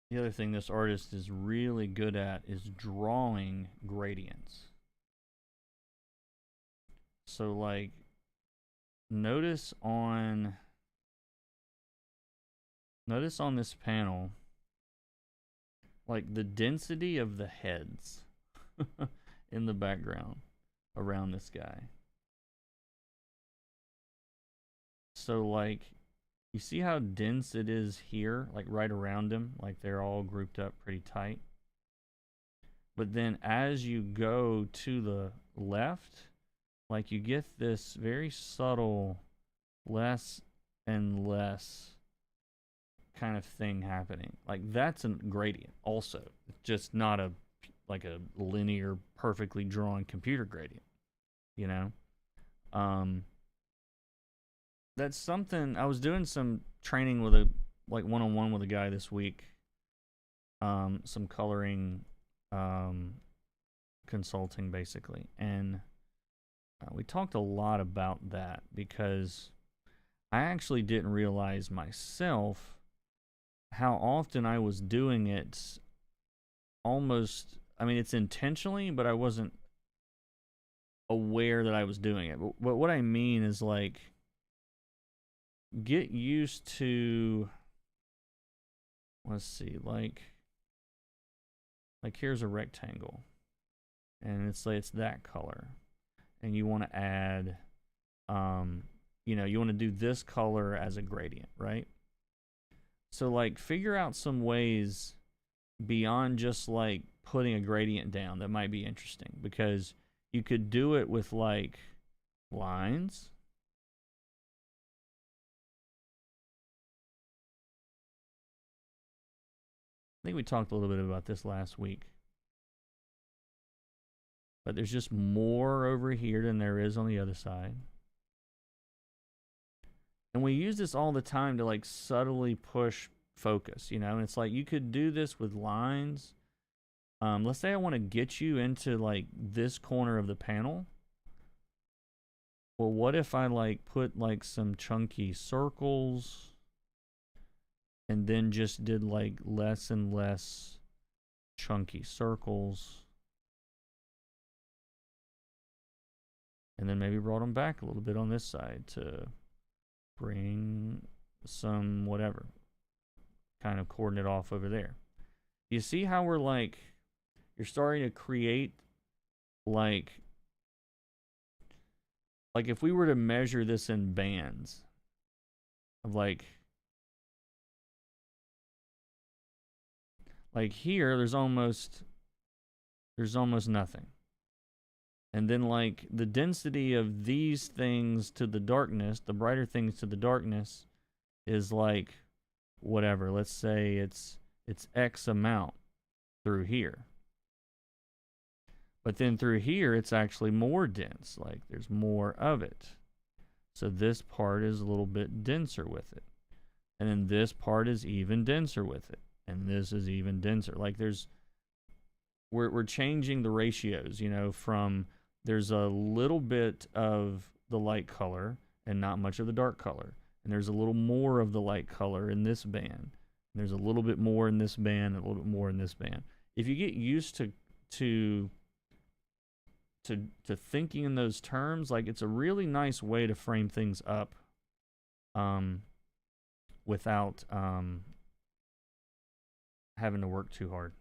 The other thing this artist is really good at is drawing gradients. So, like, notice on this panel, like, the density of the heads in the background around this guy. So, like, you see how dense it is here, like right around him, like they're all grouped up pretty tight. But then as you go to the left, like, you get this very subtle less and less kind of thing happening. Like, that's a gradient also. It's just not a linear, perfectly drawn computer gradient, you know? That's something I was doing some training with a one-on-one with a guy this week. Some coloring consulting basically, and we talked a lot about that because I actually didn't realize myself how often I was doing it. Almost, I mean, it's intentionally, but I wasn't aware that I was doing it. But what I mean is, like, get used to let's see, like here's a rectangle, and it's that color, and you want to add, you know, you want to do this color as a gradient, right? So like figure out some ways beyond just like putting a gradient down that might be interesting, because you could do it with like lines. I think we talked a little bit about this last week. But there's just more over here than there is on the other side. And we use this all the time to like subtly push focus, you know? And it's like you could do this with lines. Let's say I want to get you into like this corner of the panel. Well, what if I like put like some chunky circles and then just did like less and less chunky circles, and then maybe brought them back a little bit on this side to bring some whatever kind of coordinate off over there. You see how we're like, you're starting to create like if we were to measure this in bands of like here, there's almost nothing. And then like the density of these things to the darkness, the brighter things to the darkness, is like whatever. Let's say it's X amount through here. But then through here, it's actually more dense. Like there's more of it. So this part is a little bit denser with it. And then this part is even denser with it. And this is even denser. Like we're changing the ratios, you know, from there's a little bit of the light color and not much of the dark color. And there's a little more of the light color in this band. And there's a little bit more in this band and a little bit more in this band. If you get used to thinking in those terms, like it's a really nice way to frame things up without having to work too hard.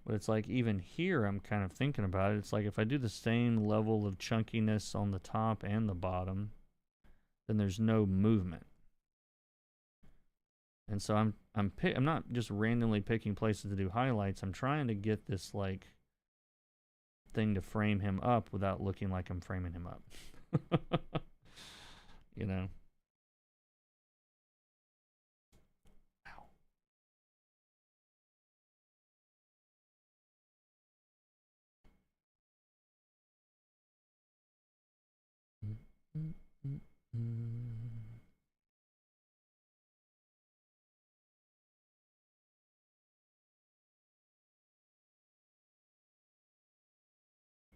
But it's like even here, I'm kind of thinking about it. It's like if I do the same level of chunkiness on the top and the bottom, then there's no movement. And so I'm not just randomly picking places to do highlights. I'm trying to get this like thing to frame him up without looking like I'm framing him up. You know.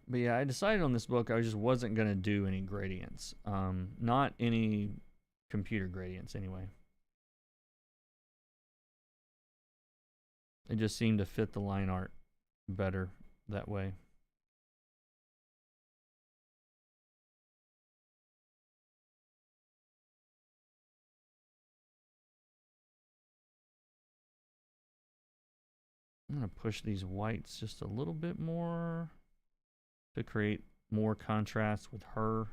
But yeah, I decided on this book I just wasn't going to do any gradients. Not any computer gradients anyway. It just seemed to fit the line art better that way. I'm going to push these whites just a little bit more to create more contrast with her.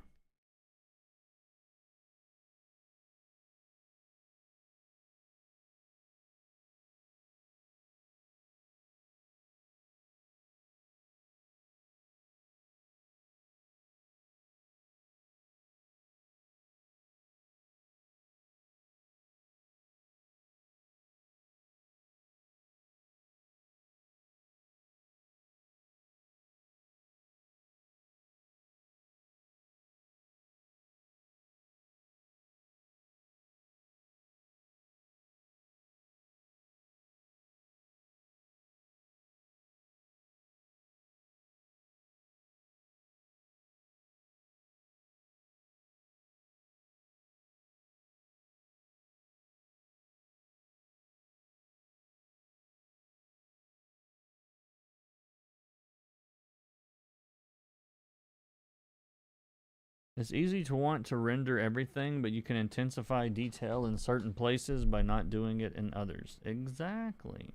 It's easy to want to render everything, but you can intensify detail in certain places by not doing it in others. Exactly.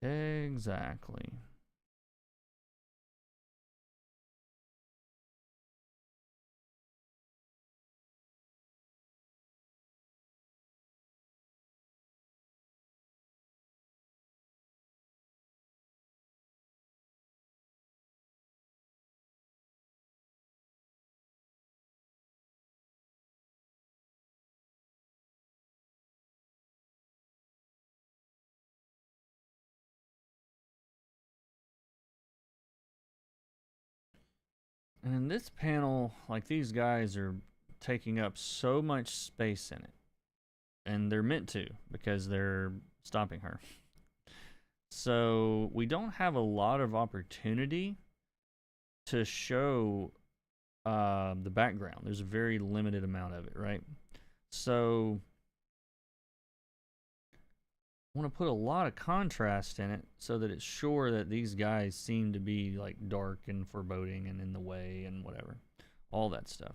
Exactly. And in this panel, like these guys are taking up so much space in it. And they're meant to because they're stopping her. So we don't have a lot of opportunity to show the background. There's a very limited amount of it, right? So I want to put a lot of contrast in it so that it's sure that these guys seem to be like dark and foreboding and in the way and whatever. All that stuff.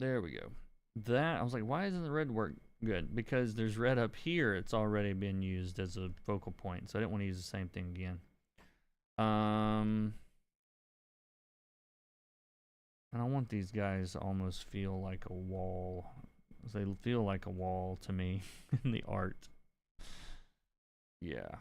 There we go. That, I was like, why isn't the red work good? Because there's red up here. It's already been used as a focal point, so I didn't want to use the same thing again. And I want these guys to almost feel like a wall. They feel like a wall to me in the art. Yeah.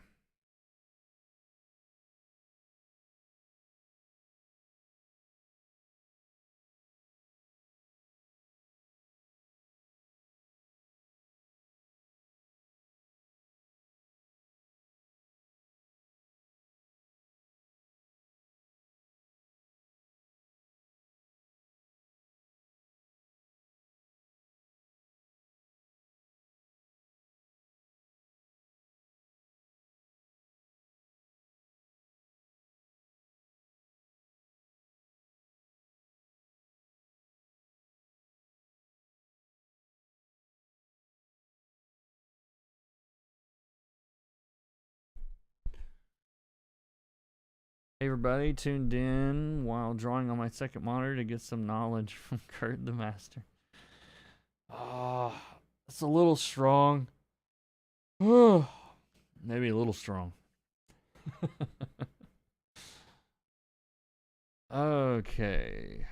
Hey everybody, tuned in while drawing on my second monitor to get some knowledge from Kurt the Master. Ah, it's a little strong. Maybe a little strong. Okay.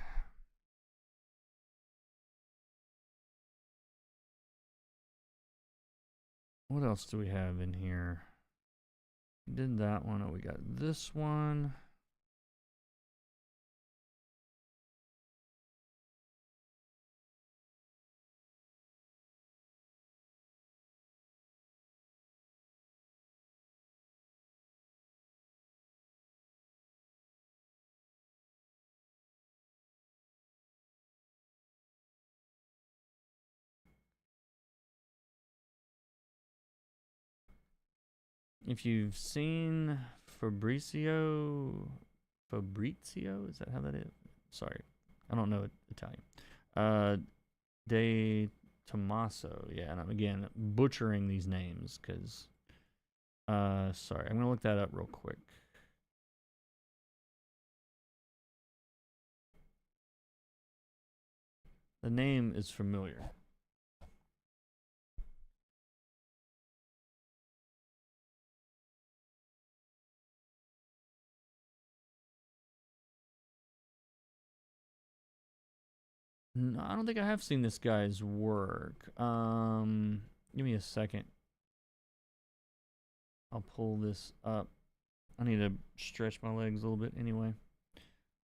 What else do we have in here? We did that one. Oh, we got this one. If you've seen Fabrizio, is that how that is? Sorry, I don't know Italian. De Tommaso, yeah, and I'm again butchering these names because, sorry, I'm gonna look that up real quick. The name is familiar. No, I don't think I have seen this guy's work. Give me a second. I'll pull this up. I need to stretch my legs a little bit anyway.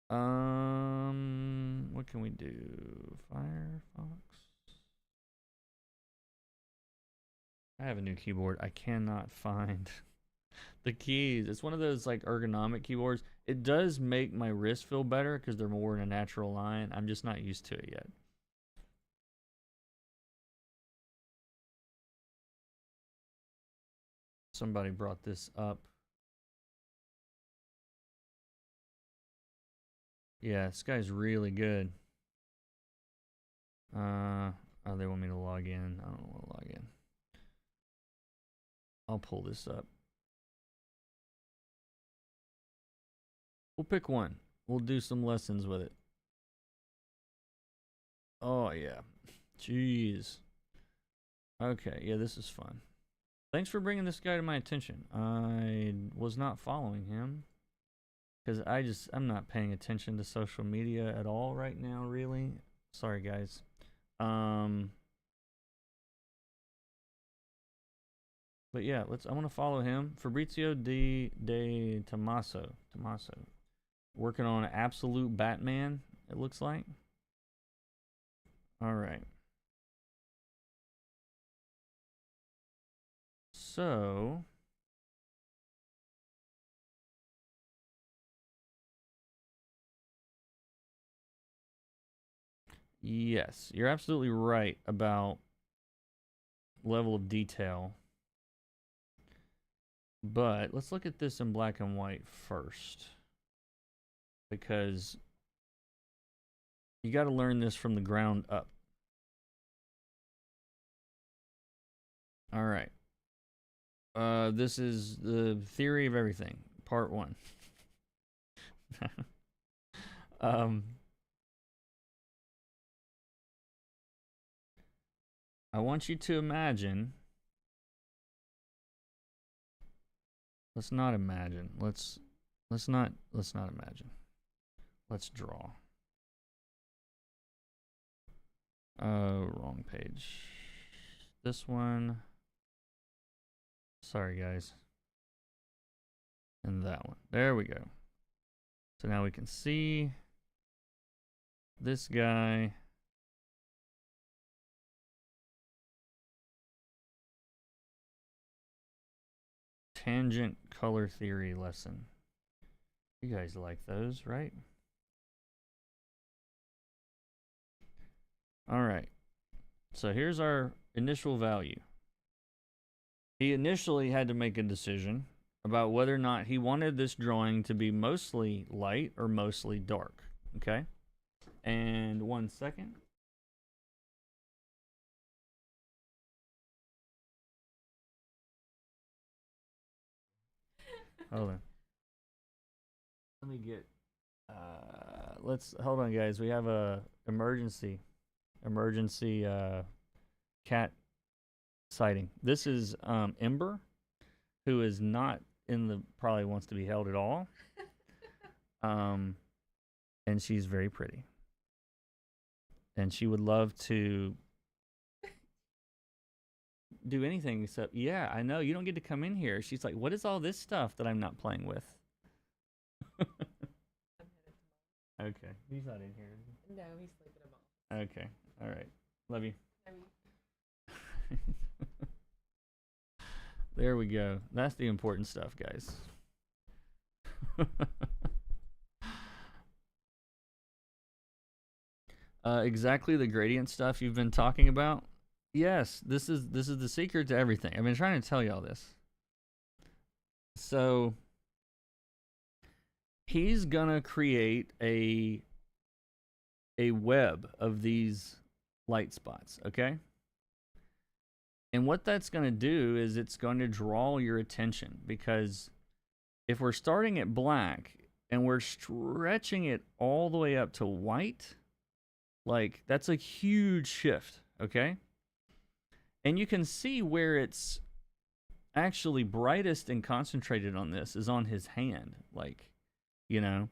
What can we do? Firefox. I have a new keyboard. I cannot find the keys. It's one of those like ergonomic keyboards. It does make my wrist feel better because they're more in a natural line. I'm just not used to it yet. Somebody brought this up. Yeah, this guy's really good. Oh, they want me to log in. I don't want to log in. I'll pull this up. We'll pick one. We'll do some lessons with it. Oh, yeah. Jeez. Okay, yeah, this is fun. Thanks for bringing this guy to my attention. I was not following him. Because I'm not paying attention to social media at all right now, really. Sorry, guys. But yeah, I want to follow him. Fabrizio de Tommaso. Working on Absolute Batman, it looks like. All right. So yes, you're absolutely right about level of detail. But let's look at this in black and white first. Because you got to learn this from the ground up. All right. This is the theory of everything, part 1. I want you to imagine. Let's not imagine. Let's not imagine. Let's draw. Wrong page. This one. Sorry, guys. And that one. There we go. So now we can see this guy. Tangent color theory lesson. You guys like those, right? All right. So here's our initial value. He initially had to make a decision about whether or not he wanted this drawing to be mostly light or mostly dark. Okay? And 1 second. Hold on. Let me get hold on, guys. We have a emergency cat sighting. This is Ember, who is not probably wants to be held at all. And she's very pretty. And she would love to do anything except, yeah, I know, you don't get to come in here. She's like, what is all this stuff that I'm not playing with? Okay, he's not in here. No, he's sleeping him off. Okay, all right. Love you. There we go. That's the important stuff, guys. Exactly the gradient stuff you've been talking about. Yes, this is the secret to everything. I've been trying to tell y'all this. So he's gonna create a web of these light spots, okay? And what that's going to do is it's going to draw your attention, because if we're starting at black and we're stretching it all the way up to white, Like, that's a huge shift, okay? And you can see where it's actually brightest and concentrated on this is on his hand. Like, you know,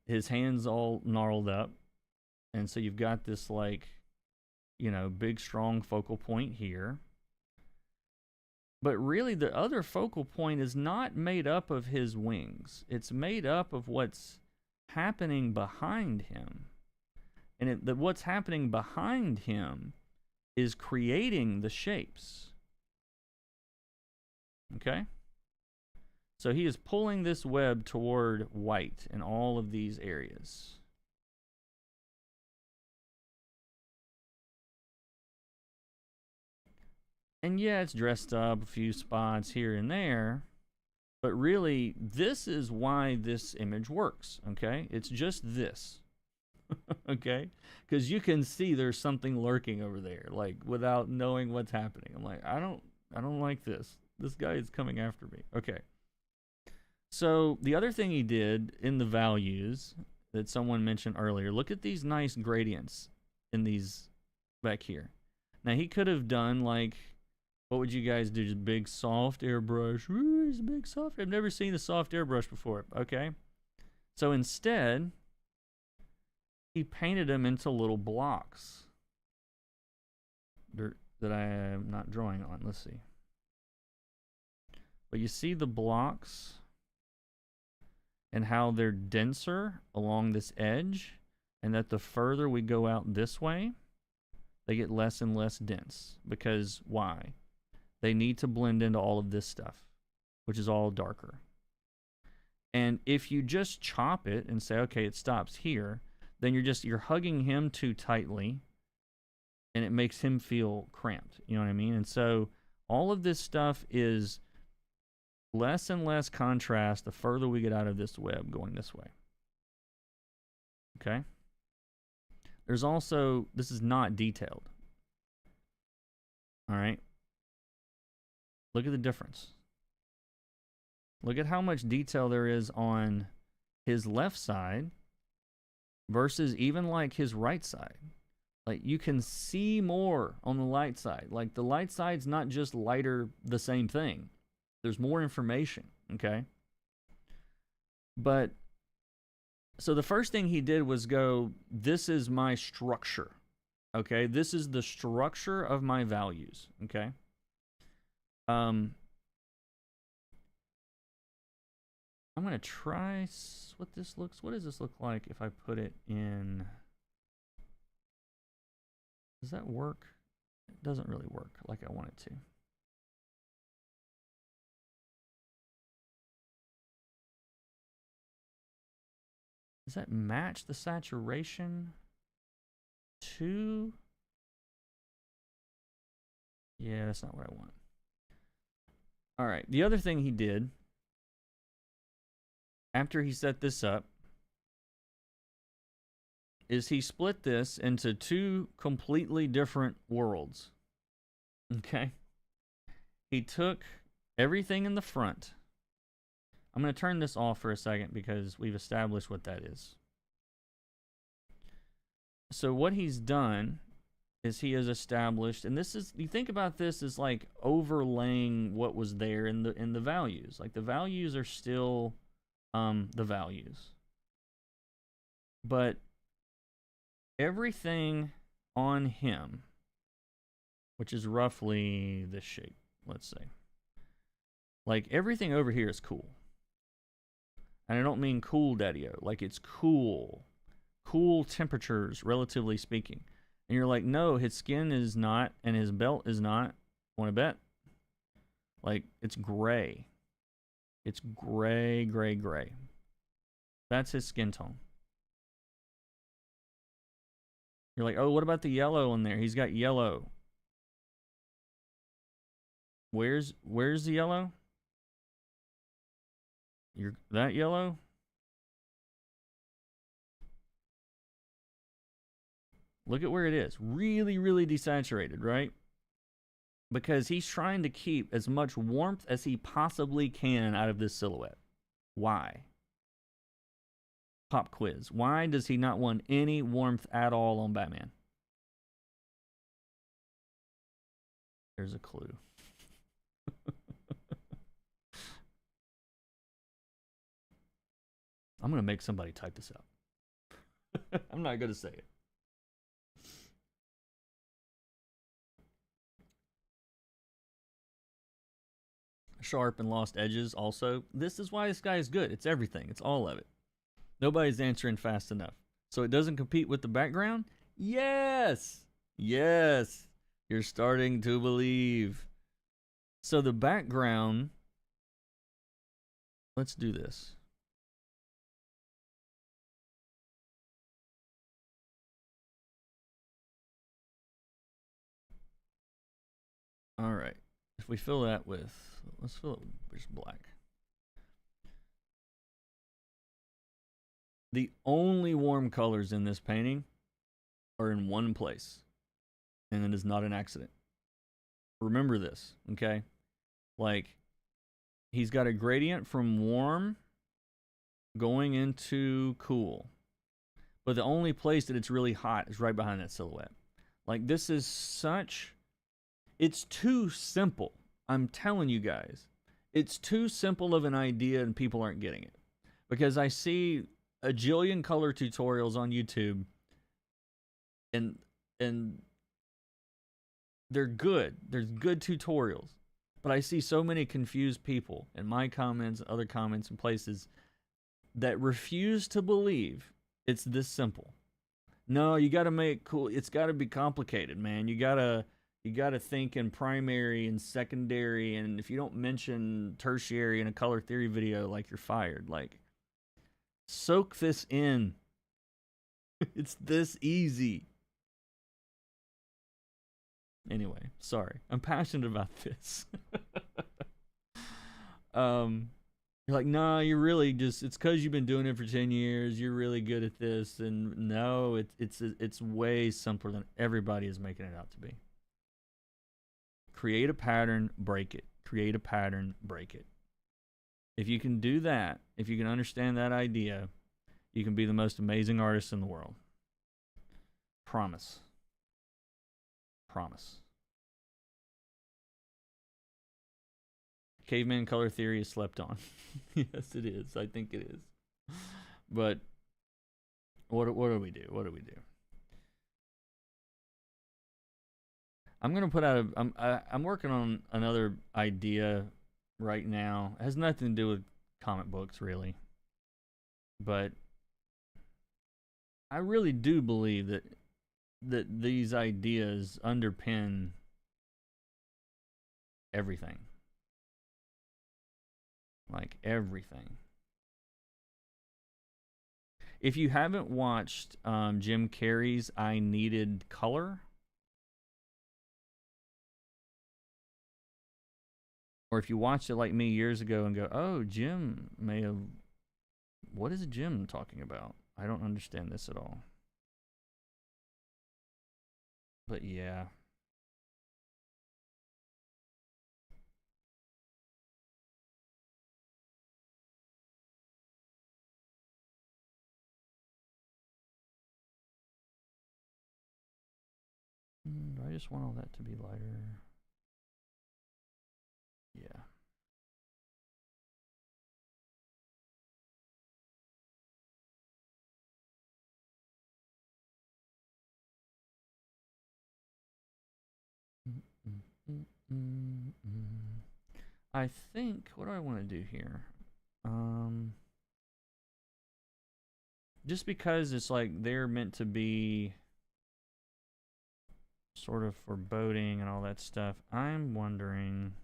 his hand's all gnarled up. And so you've got this, like, you know, big, strong focal point here. But really, the other focal point is not made up of his wings. It's made up of what's happening behind him. And what's happening behind him is creating the shapes. Okay? So he is pulling this web toward white in all of these areas. And yeah, it's dressed up a few spots here and there. But really, this is why this image works, okay? It's just this, okay? Because you can see there's something lurking over there, like, without knowing what's happening. I'm like, I don't like this. This guy is coming after me. Okay. So the other thing he did in the values that someone mentioned earlier, look at these nice gradients in these back here. Now, he could have done, like, what would you guys do? Just big soft airbrush. Ooh, it's a big soft. I've never seen a soft airbrush before. Okay. So instead, he painted them into little blocks that I am not drawing on. Let's see. But you see the blocks and how they're denser along this edge, and that the further we go out this way, they get less and less dense. Because why? They need to blend into all of this stuff, which is all darker. And if you just chop it and say, okay, it stops here, then you're hugging him too tightly, and it makes him feel cramped. You know what I mean? And so all of this stuff is less and less contrast the further we get out of this web going this way. Okay? There's also, this is not detailed. All right? Look at the difference. Look at how much detail there is on his left side versus even like his right side. Like, you can see more on the light side. Like, the light side's not just lighter, the same thing. There's more information, okay? But, so the first thing he did was go, this is my structure, okay? This is the structure of my values, okay? I'm going to try what this looks, what does this look like if I put it in, does that work? It doesn't really work like I want it to. Does that match the saturation to? Yeah, that's not what I want. All right, the other thing he did after he set this up is he split this into two completely different worlds. Okay? He took everything in the front. I'm going to turn this off for a second because we've established what that is. So what he's done is he has established, and this is, you think about this as like overlaying what was there in the values. Like, the values are still the values. But everything on him, which is roughly this shape, let's say. Like, everything over here is cool. And I don't mean cool, daddy-o. Like, it's cool. Cool temperatures, relatively speaking. And you're like, no, his skin is not, and his belt is not. Want to bet? Like, it's gray. It's gray, gray, gray. That's his skin tone. You're like, oh, what about the yellow in there? He's got yellow. Where's the yellow? That yellow? Look at where it is. Really, really desaturated, right? Because he's trying to keep as much warmth as he possibly can out of this silhouette. Why? Pop quiz. Why does he not want any warmth at all on Batman? There's a clue. I'm going to make somebody type this out. I'm not going to say it. Sharp and lost edges also. This is why this guy is good. It's everything. It's all of it. Nobody's answering fast enough. So it doesn't compete with the background? Yes! Yes! You're starting to believe. So the background... Let's do this. All right. If we fill that with... Let's fill it with just black. The only warm colors in this painting are in one place. And it is not an accident. Remember this, okay? Like, he's got a gradient from warm going into cool. But the only place that it's really hot is right behind that silhouette. Like, this is such... It's too simple. I'm telling you guys. It's too simple of an idea and people aren't getting it. Because I see a jillion color tutorials on YouTube and they're good. There's good tutorials. But I see so many confused people in my comments, other comments and places that refuse to believe it's this simple. No, you got to make cool. It's got to be complicated, man. You got to think in primary and secondary, and if you don't mention tertiary in a color theory video, like, you're fired. Like, soak this in. It's this easy. Anyway, sorry. I'm passionate about this. You're like, nah, you're really just, it's because you've been doing it for 10 years. You're really good at this. And no, it's way simpler than everybody is making it out to be. Create a pattern, break it. Create a pattern, break it. If you can do that, if you can understand that idea, you can be the most amazing artist in the world. Promise. Promise. Caveman color theory is slept on. Yes, it is. I think it is. But what do we do? What do we do? I'm gonna put out I'm working on another idea right now. It has nothing to do with comic books, really. But I really do believe that these ideas underpin everything. Like, everything. If you haven't watched Jim Carrey's I Needed Color, or if you watched it like me years ago and go, oh, Jim may have... What is Jim talking about? I don't understand this at all. But yeah. Do I just want all that to be lighter? Yeah. I think, what do I want to do here? Just because it's like they're meant to be sort of foreboding and all that stuff, I'm wondering...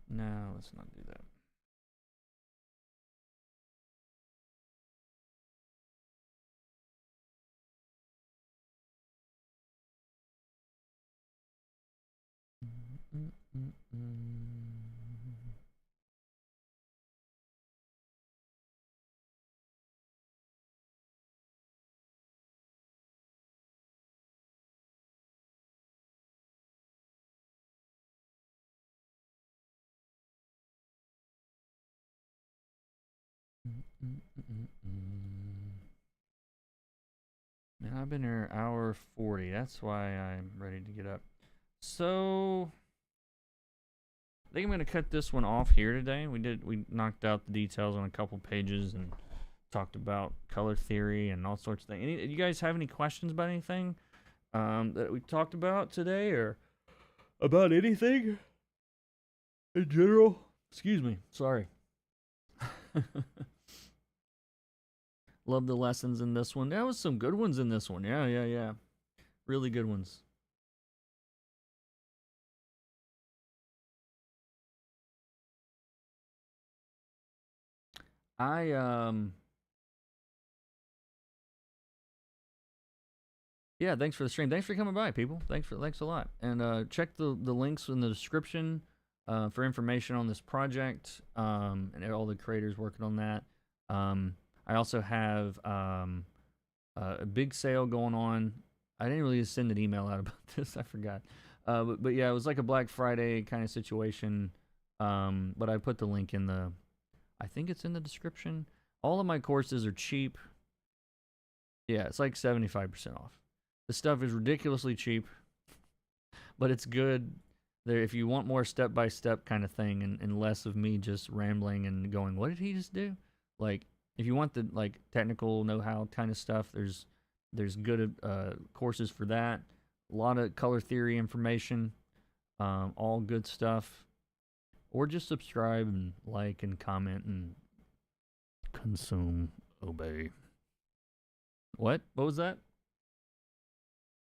No, let's not do that. Man, I've been here an hour 40. That's why I'm ready to get up. So I think I'm gonna cut this one off here today. We knocked out the details on a couple pages and talked about color theory and all sorts of things. You guys have any questions about anything that we talked about today, or about anything in general? Excuse me. Sorry. Love the lessons in this one. There was some good ones in this one. Yeah. Really good ones. Yeah, thanks for the stream. Thanks for coming by, people. Thanks a lot. And check the links in the description for information on this project and all the creators working on that. I also have a big sale going on. I didn't really send an email out about this. I forgot. But yeah, it was like a Black Friday kind of situation. But I put the link in the, I think it's in the description. All of my courses are cheap. Yeah, it's like 75% off. The stuff is ridiculously cheap, but it's good. There, if you want more step-by-step kind of thing and less of me just rambling and going, what did he just do? Like, if you want the like technical know-how kind of stuff, there's good courses for that. A lot of color theory information, all good stuff. Or just subscribe and like and comment and consume, obey. What? What was that?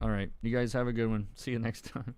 All right. You guys have a good one. See you next time.